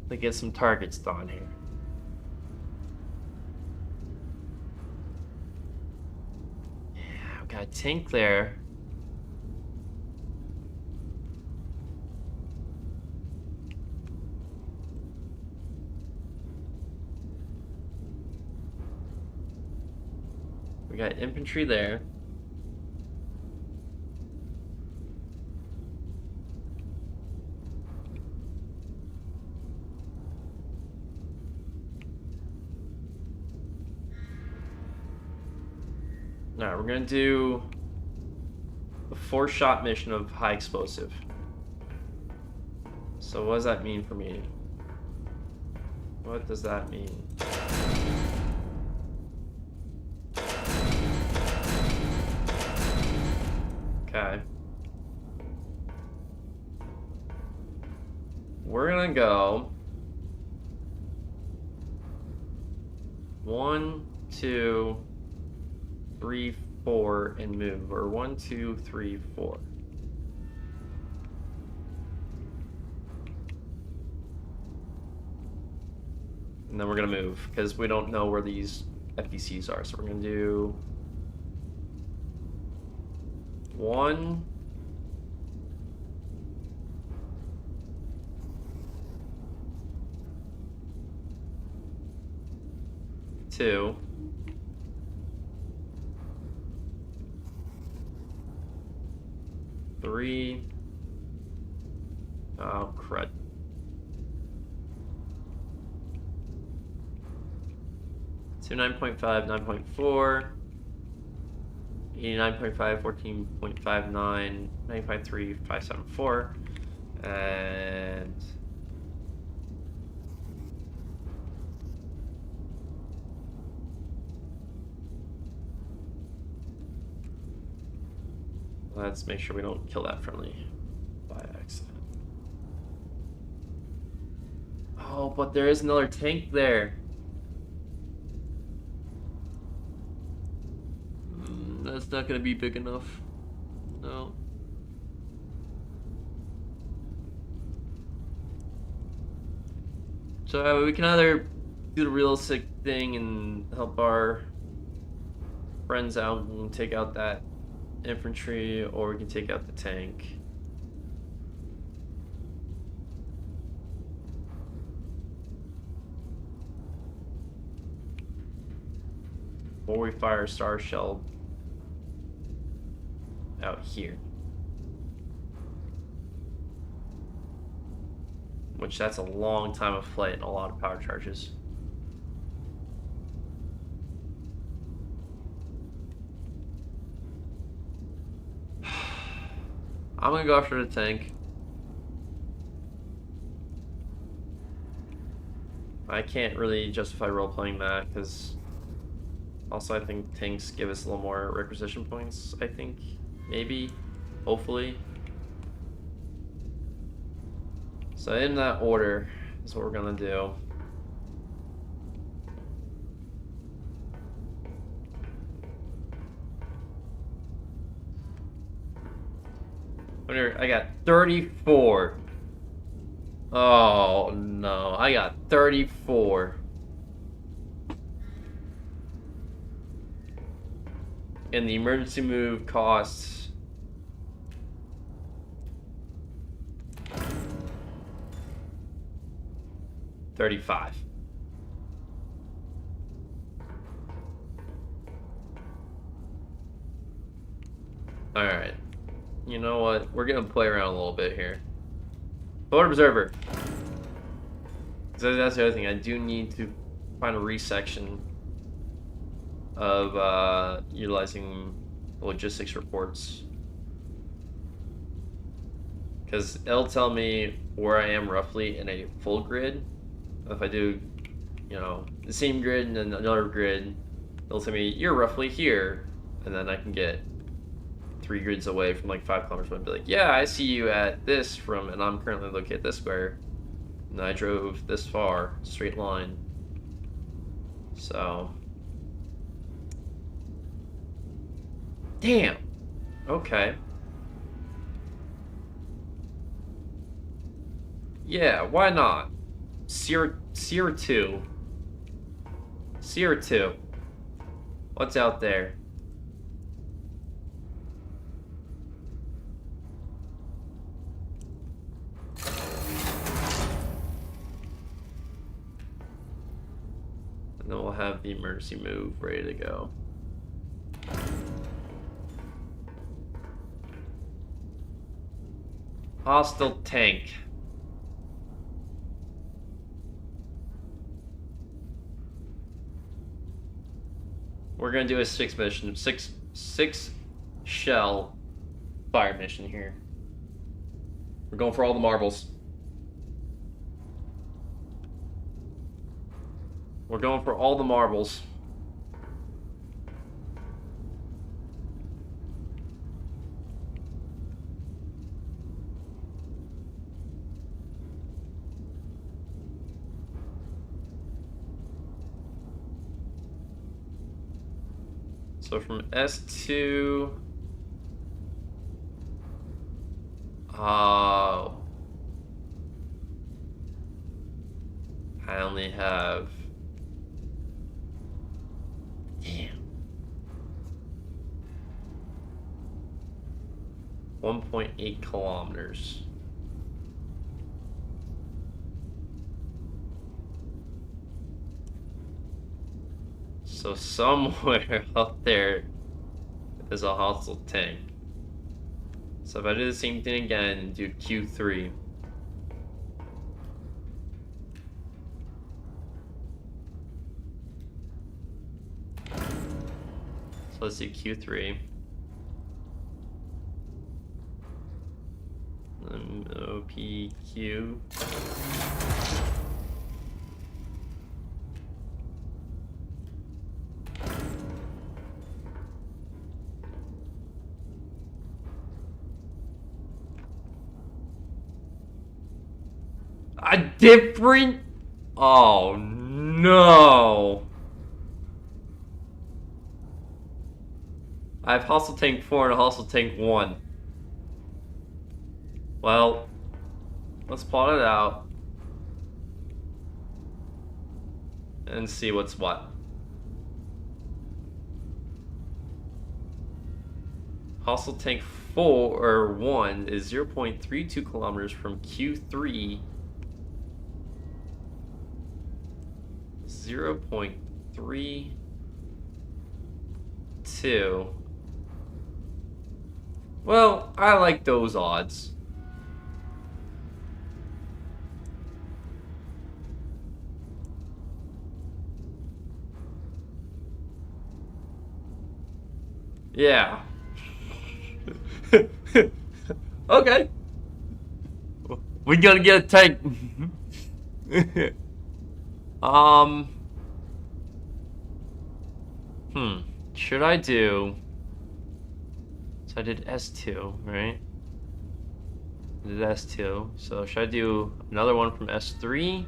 to get some targets done here. Yeah, I've got a tank there. We got infantry there. Alright, we're gonna do a 4-shot mission of high explosive. So what does that mean for me? What does that mean? Okay. We're gonna go 1, 2, 3, 4, and move. Or 1, 2, 3, 4. And then we're gonna move because we don't know where these FPCs are. So we're gonna do 1, 2. Three. Oh, crud. So 9.5, 9.4, 89.5, 14.59, 9.3, 574, and let's make sure we don't kill that friendly by accident. Oh, but there is another tank there. That's not going to be big enough. No. So we can either do the realistic thing and help our friends out and take out that infantry, or we can take out the tank. Or we fire a star shell out here. Which that's a long time of flight and a lot of power charges. I'm gonna go after the tank. I can't really justify role-playing that because also I think tanks give us a little more requisition points, I think. Maybe. Hopefully. So in that order is what we're gonna do. I got 34. Oh no, I got 34. And the emergency move costs $35. Alright. You know what? We're gonna play around a little bit here. Photo observer. So that's the other thing. I do need to find a resection of utilizing logistics reports. Because it'll tell me where I am roughly in a full grid. If I do, you know, the same grid and then another grid, it'll tell me you're roughly here, and then I can get 3 grids away from like 5 kilometers away and be like, yeah, I see you at this from, and I'm currently located at this square, and I drove this far, straight line. So, damn. Okay. Yeah, why not? Seer 2. Seer 2. What's out there? And then we'll have the emergency move ready to go. Hostile tank. We're gonna do a 6 shell fire mission here. We're going for all the marbles. We're going for all the marbles. So from S2, I only have, damn, 1.8 kilometers. So somewhere out there is a hostile tank. So if I do the same thing again and do Q3. So let's do Q3. OPQ. A different... Oh, no. I have Hostile Tank 4 and a Hostile Tank 1. Well, let's plot it out. And see what's what. Hostile Tank 4, or 1, is 0.32 kilometers from Q3. 0.32. Well, I like those odds. Yeah. Okay. We gotta get a tank. Should I do... So I did S2, right? I did S2. So should I do another one from S3?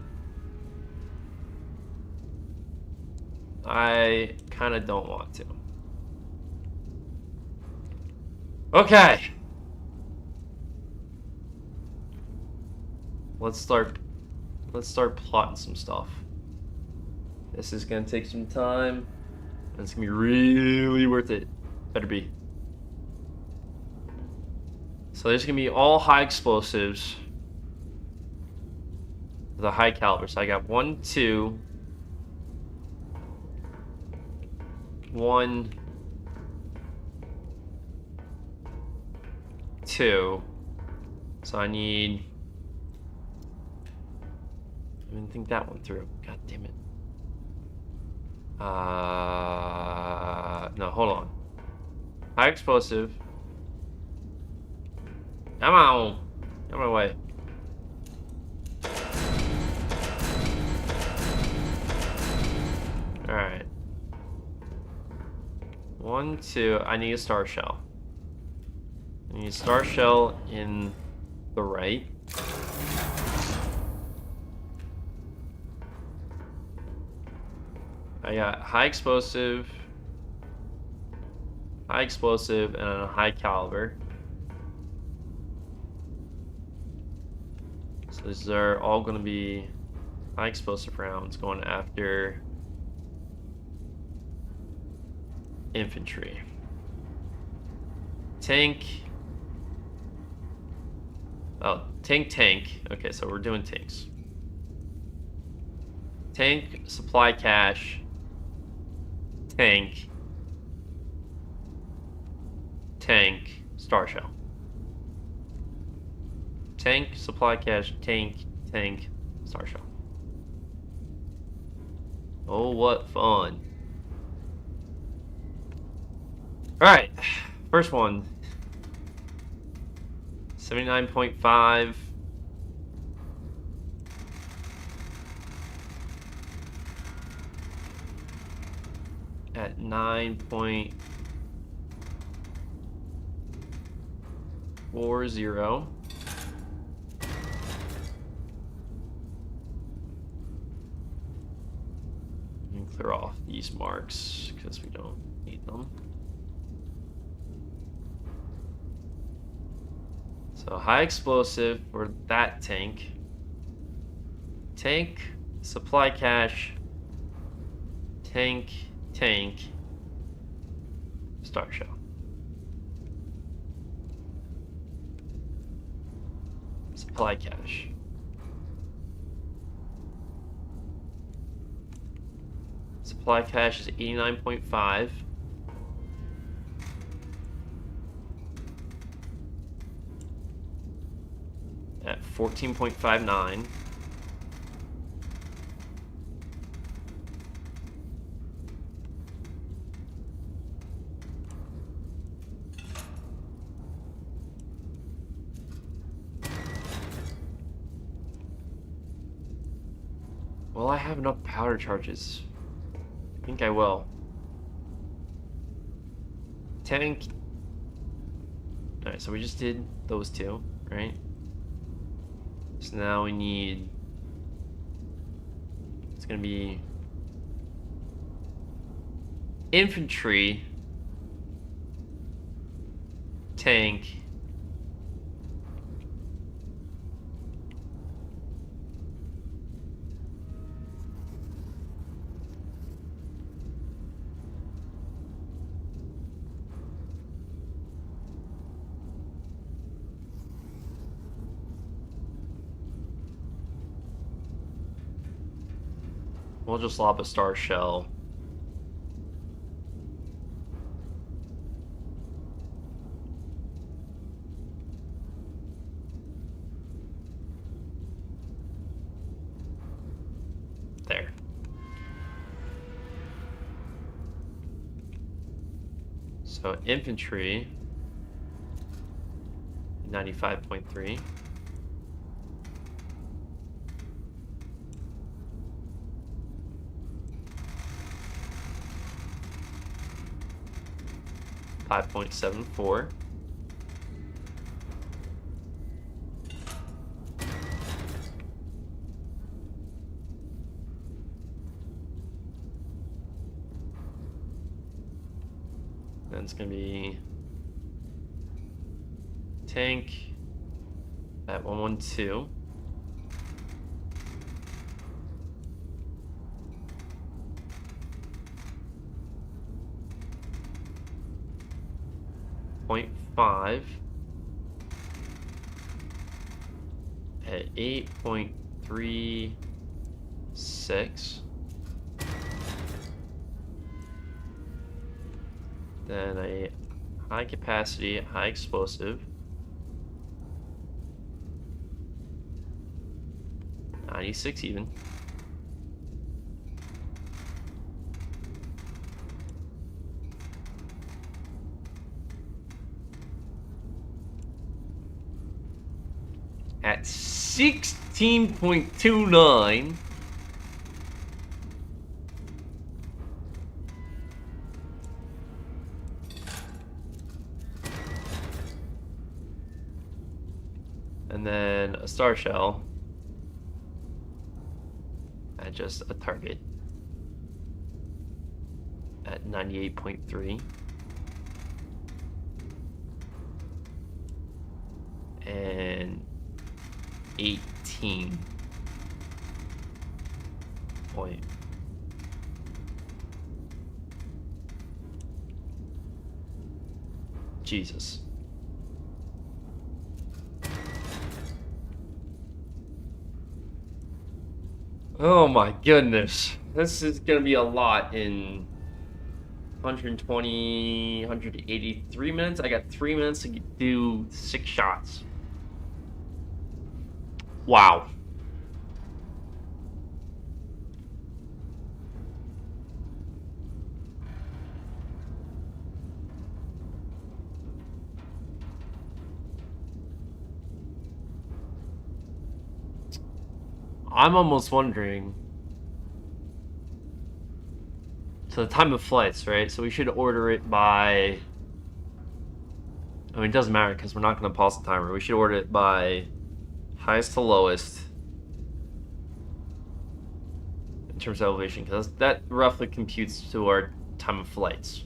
I kind of don't want to. Okay. Let's start plotting some stuff. This is gonna take some time. And it's gonna be really worth it. Better be. So there's gonna be all high explosives. The high caliber. So I got 1, 2, 1, 2. So I need... I didn't think that one through. God damn it. No, hold on. High explosive. Come on. Get my way. Alright. 1, 2. I need a star shell. I need a star shell in the right. I got high explosive, and a high caliber. So these are all going to be high explosive rounds going after infantry. Tank. Oh, tank. Okay, so we're doing tanks. Tank, supply cache. Tank, star shell. Tank, supply cache, tank, star shell. Oh, what fun. Alright, first one. 79.5. At 9.40. And clear off these marks because we don't need them. So high explosive for that tank. Tank, supply cache, tank, star shell. Supply cache. Supply cache is 89.5. At 14.59. Will I have enough powder charges? I think I will. Tank. Alright, so we just did those two, right? So now we need... It's gonna be... infantry, tank, we'll just lob a star shell. There. So infantry, 95.3. .74. Then it's gonna be tank at 112. .5 at 8.36. Then a high capacity, high explosive. 96 even. At 16.29. And then a star shell at just a target at 98.3. And 18 point. Jesus. Oh my goodness. This is gonna be a lot in 120, 183 minutes. I got 3 minutes to do 6 shots. Wow. I'm almost wondering. So the time of flights, right? So we should order it by... I mean, it doesn't matter because we're not going to pause the timer. We should order it by highest to lowest in terms of elevation, because that roughly computes to our time of flights.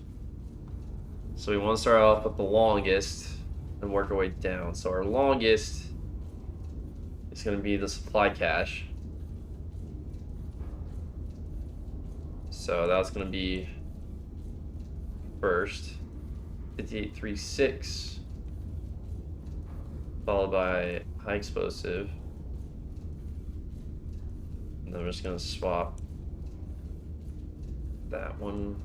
So we want to start off with the longest and work our way down. So our longest is going to be the supply cache. So that's going to be first, 5836, followed by high explosive. And then we're just going to swap that one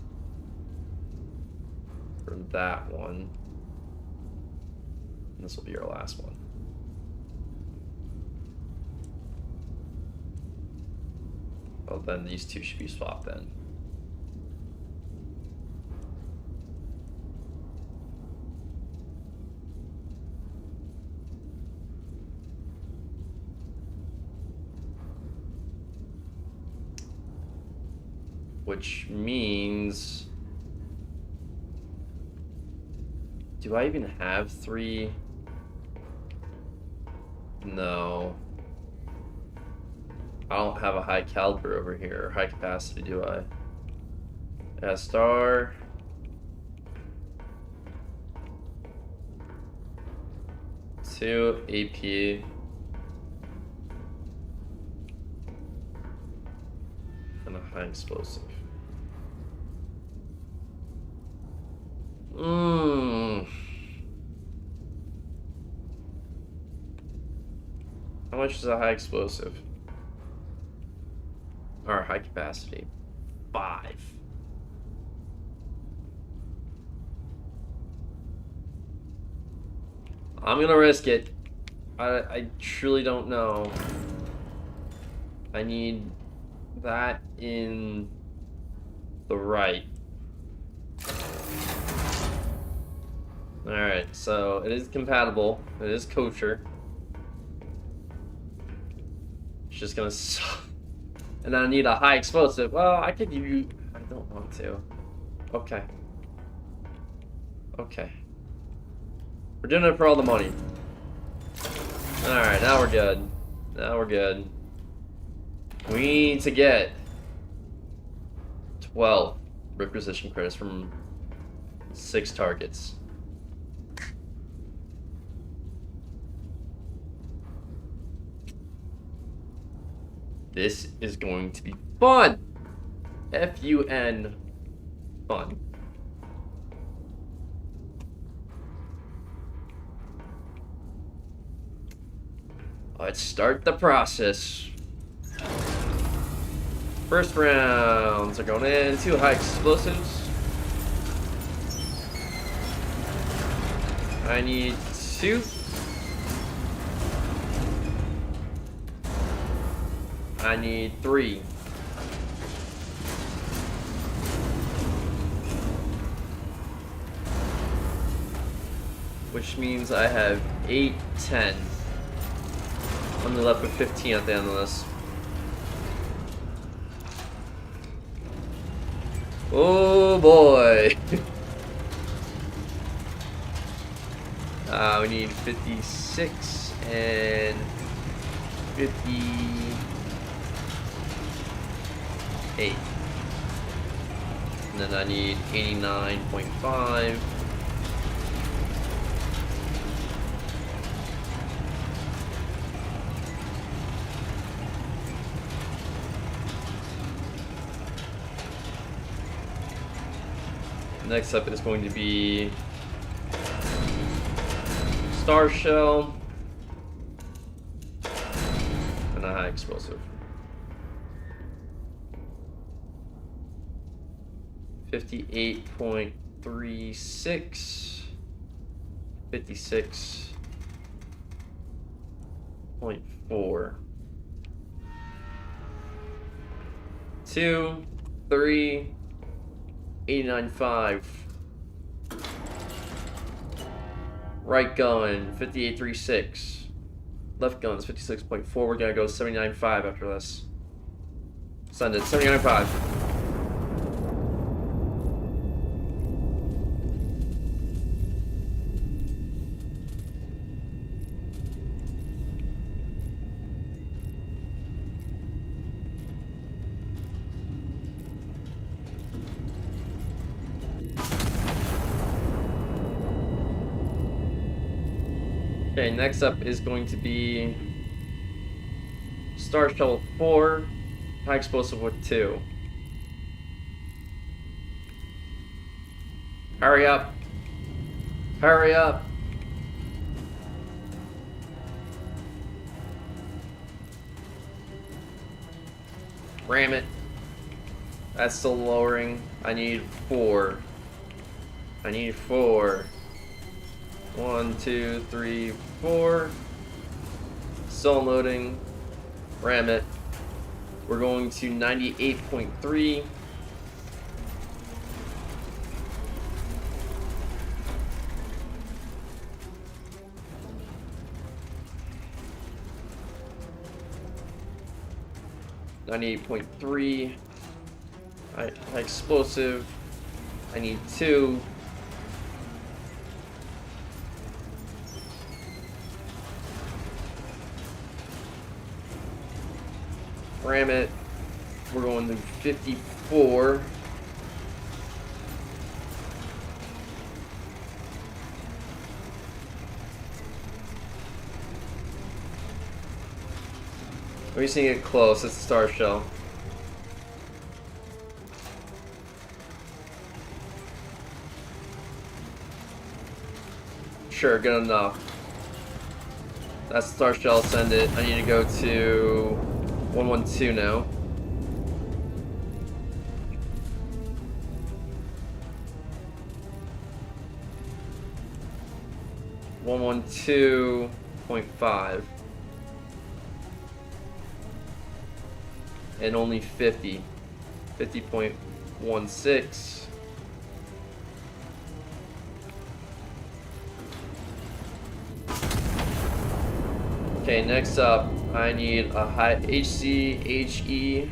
for that one. And this will be our last one. Well, then these two should be swapped then. Which means... Do I even have 3? No. I don't have a high caliber over here, or high capacity, do I? Yeah, star. Two AP. And a high explosive. How much is a high explosive? Or high capacity? 5. I'm gonna risk it. I truly don't know. I need that in the right. Alright, so it is compatible. It is kosher. It's just gonna suck. And I need a high explosive. Well, I could use... I don't want to. Okay. Okay. We're doing it for all the money. Alright, now we're good. Now we're good. We need to get 12 requisition credits from 6 targets. This is going to be fun. F-U-N. Fun. Let's start the process. First rounds are going in. 2 high explosives. I need 2. I need 3. Which means I have 8, 10. I'm left with 15 at the end of this. Oh boy. We need 56 and 58. And then I need 89.5. Next up is going to be Star Shell and a high explosive. 58.36, 56.4. 2, 3, 89.5. Right gun, 58.36. Left gun's 56.4. We're gonna go 79.5 after this. Send it, 79.5. Okay, next up is going to be Star Shell with 4, high explosive with 2. Hurry up! Hurry up! Ram it. That's still lowering. I need 4. I need 4. 1, 2, 3, 4. Still unloading. Ram it. We're going to 98.3. .3. Explosive. I need 2. Ram it. We're going to 54. We're seeing it close. It's a star shell. Sure, good enough. That's star shell. Send it. I need to go to 112 now. .5 and only 50.16. Okay, next up I need a high HC HE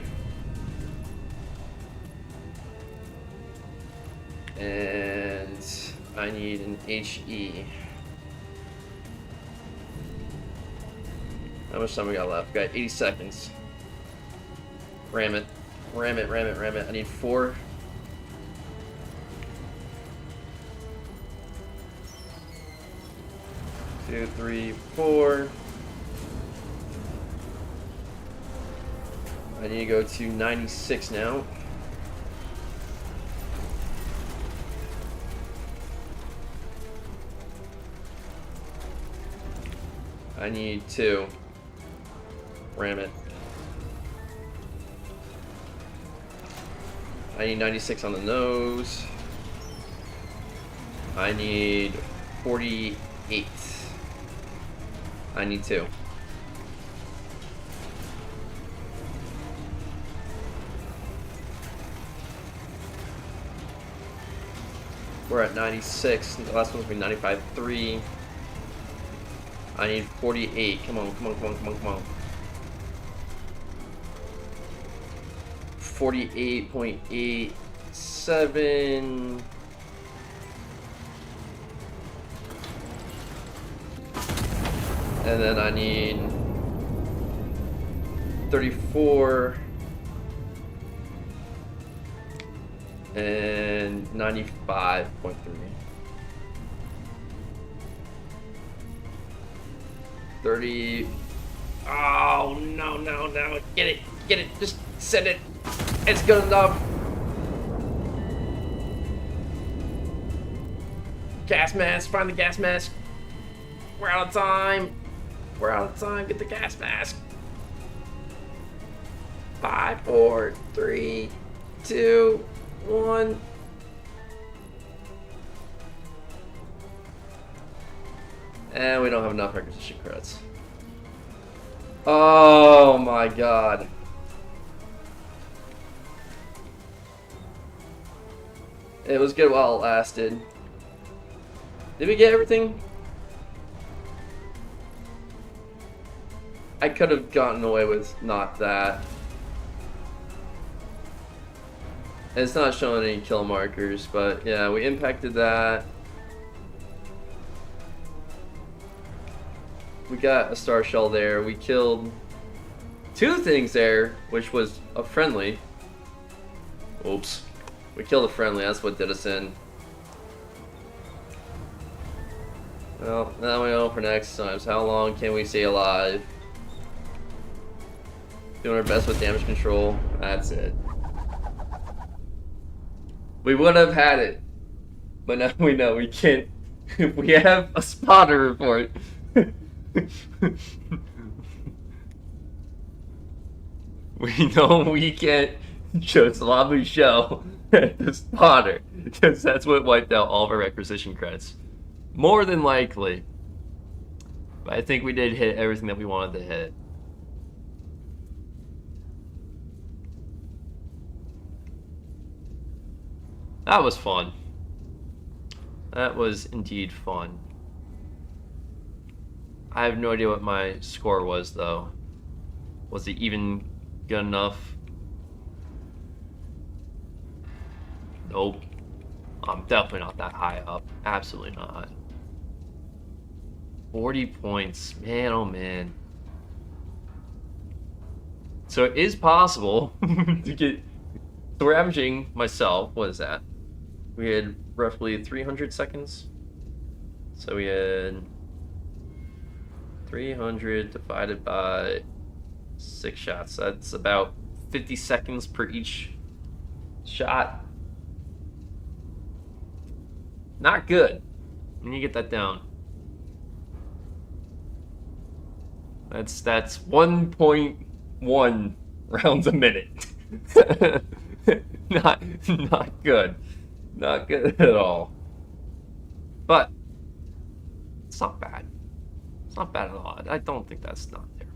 and I need an HE. How much time we got left? We got 80 seconds. Ram it. Ram it, ram it, ram it. I need 4. Two, 3, 4. I need to go to 96 now. I need 2. Ram it. I need 96 on the nose. I need 48. I need 2. We're at 96. The last one's been 95.3. I need 48. Come on, come on, come on, come on, come on. 48.87. And then I need 34 and 95.3. 30. Oh, no, no, no. Get it. Get it. Just send it. It's good enough. Gas mask. Find the gas mask. We're out of time. We're out of time. Get the gas mask. 5, 4, 3, 2, 1. And we don't have enough requisition credits. Oh my god. It was good while it lasted. Did we get everything? I could have gotten away with not that. It's not showing any kill markers, but yeah, we impacted that. We got a star shell there. We killed 2 things there, which was a friendly. Oops. We killed a friendly, that's what did us in. Well, now we know for next time. So how long can we stay alive? Doing our best with damage control. That's it. We would have had it, but now we know we can't. We have a spotter report. We know we can't chose Lamu Shell the spotter because that's what wiped out all of our requisition credits. More than likely. But I think we did hit everything that we wanted to hit. That was fun. That was indeed fun. I have no idea what my score was, though. Was it even good enough? Nope. I'm definitely not that high up. Absolutely not. 40 points. Man, oh man. So it is possible to get... So we're averaging, myself, what is that? We had roughly 300 seconds. So we had 300 divided by 6 shots. That's about 50 seconds per each shot. Not good. When you get that down. That's 1.1 rounds a minute. not good. Not good at all. But it's not bad. It's not bad at all. I don't think that's not there.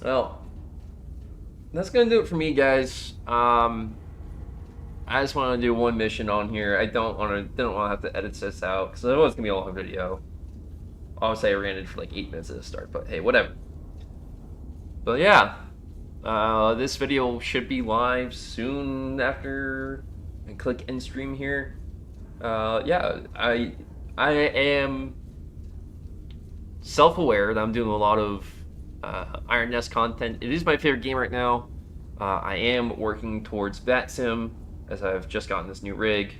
Well, that's gonna do it for me, guys. I just want to do one mission on here. I didn't want to have to edit this out because it was gonna be a long video. Obviously, I ran it for like 8 minutes at the start, but hey, whatever. But yeah, this video should be live soon after I click end stream here. Yeah, I am self-aware that I'm doing a lot of Iron Nest content. It is my favorite game right now. I am working towards VATSIM as I've just gotten this new rig.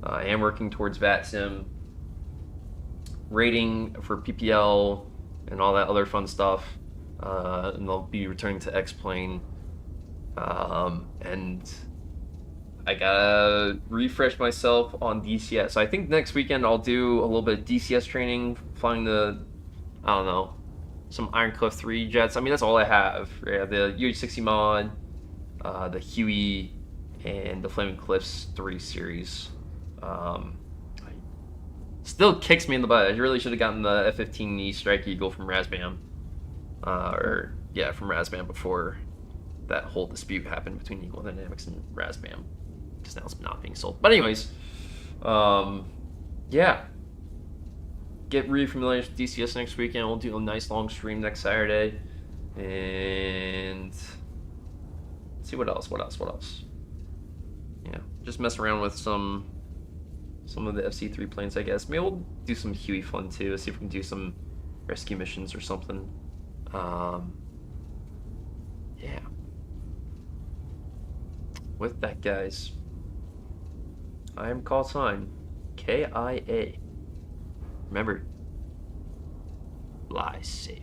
I am working towards VATSIM rating for PPL and all that other fun stuff. And I'll be returning to X-Plane. And I gotta refresh myself on DCS. So I think next weekend I'll do a little bit of DCS training, flying the, I don't know, some Iron Cliff 3 jets. I mean, that's all I have. Yeah, the UH-60 mod, the Huey, and the Flaming Cliffs 3 series. Still kicks me in the butt. I really should have gotten the F-15E Strike Eagle from Razbam. From Razbam before that whole dispute happened between Eagle Dynamics and Razbam. Because now it's not being sold. But anyways, yeah. Get really familiar with DCS next weekend. We'll do a nice long stream next Saturday. And let's see what else. Yeah, just mess around with some of the FC3 planes, I guess. Maybe we'll do some Huey fun too. See if we can do some rescue missions or something. Yeah. With that, guys, I am call sign KIA. Remember, fly safe.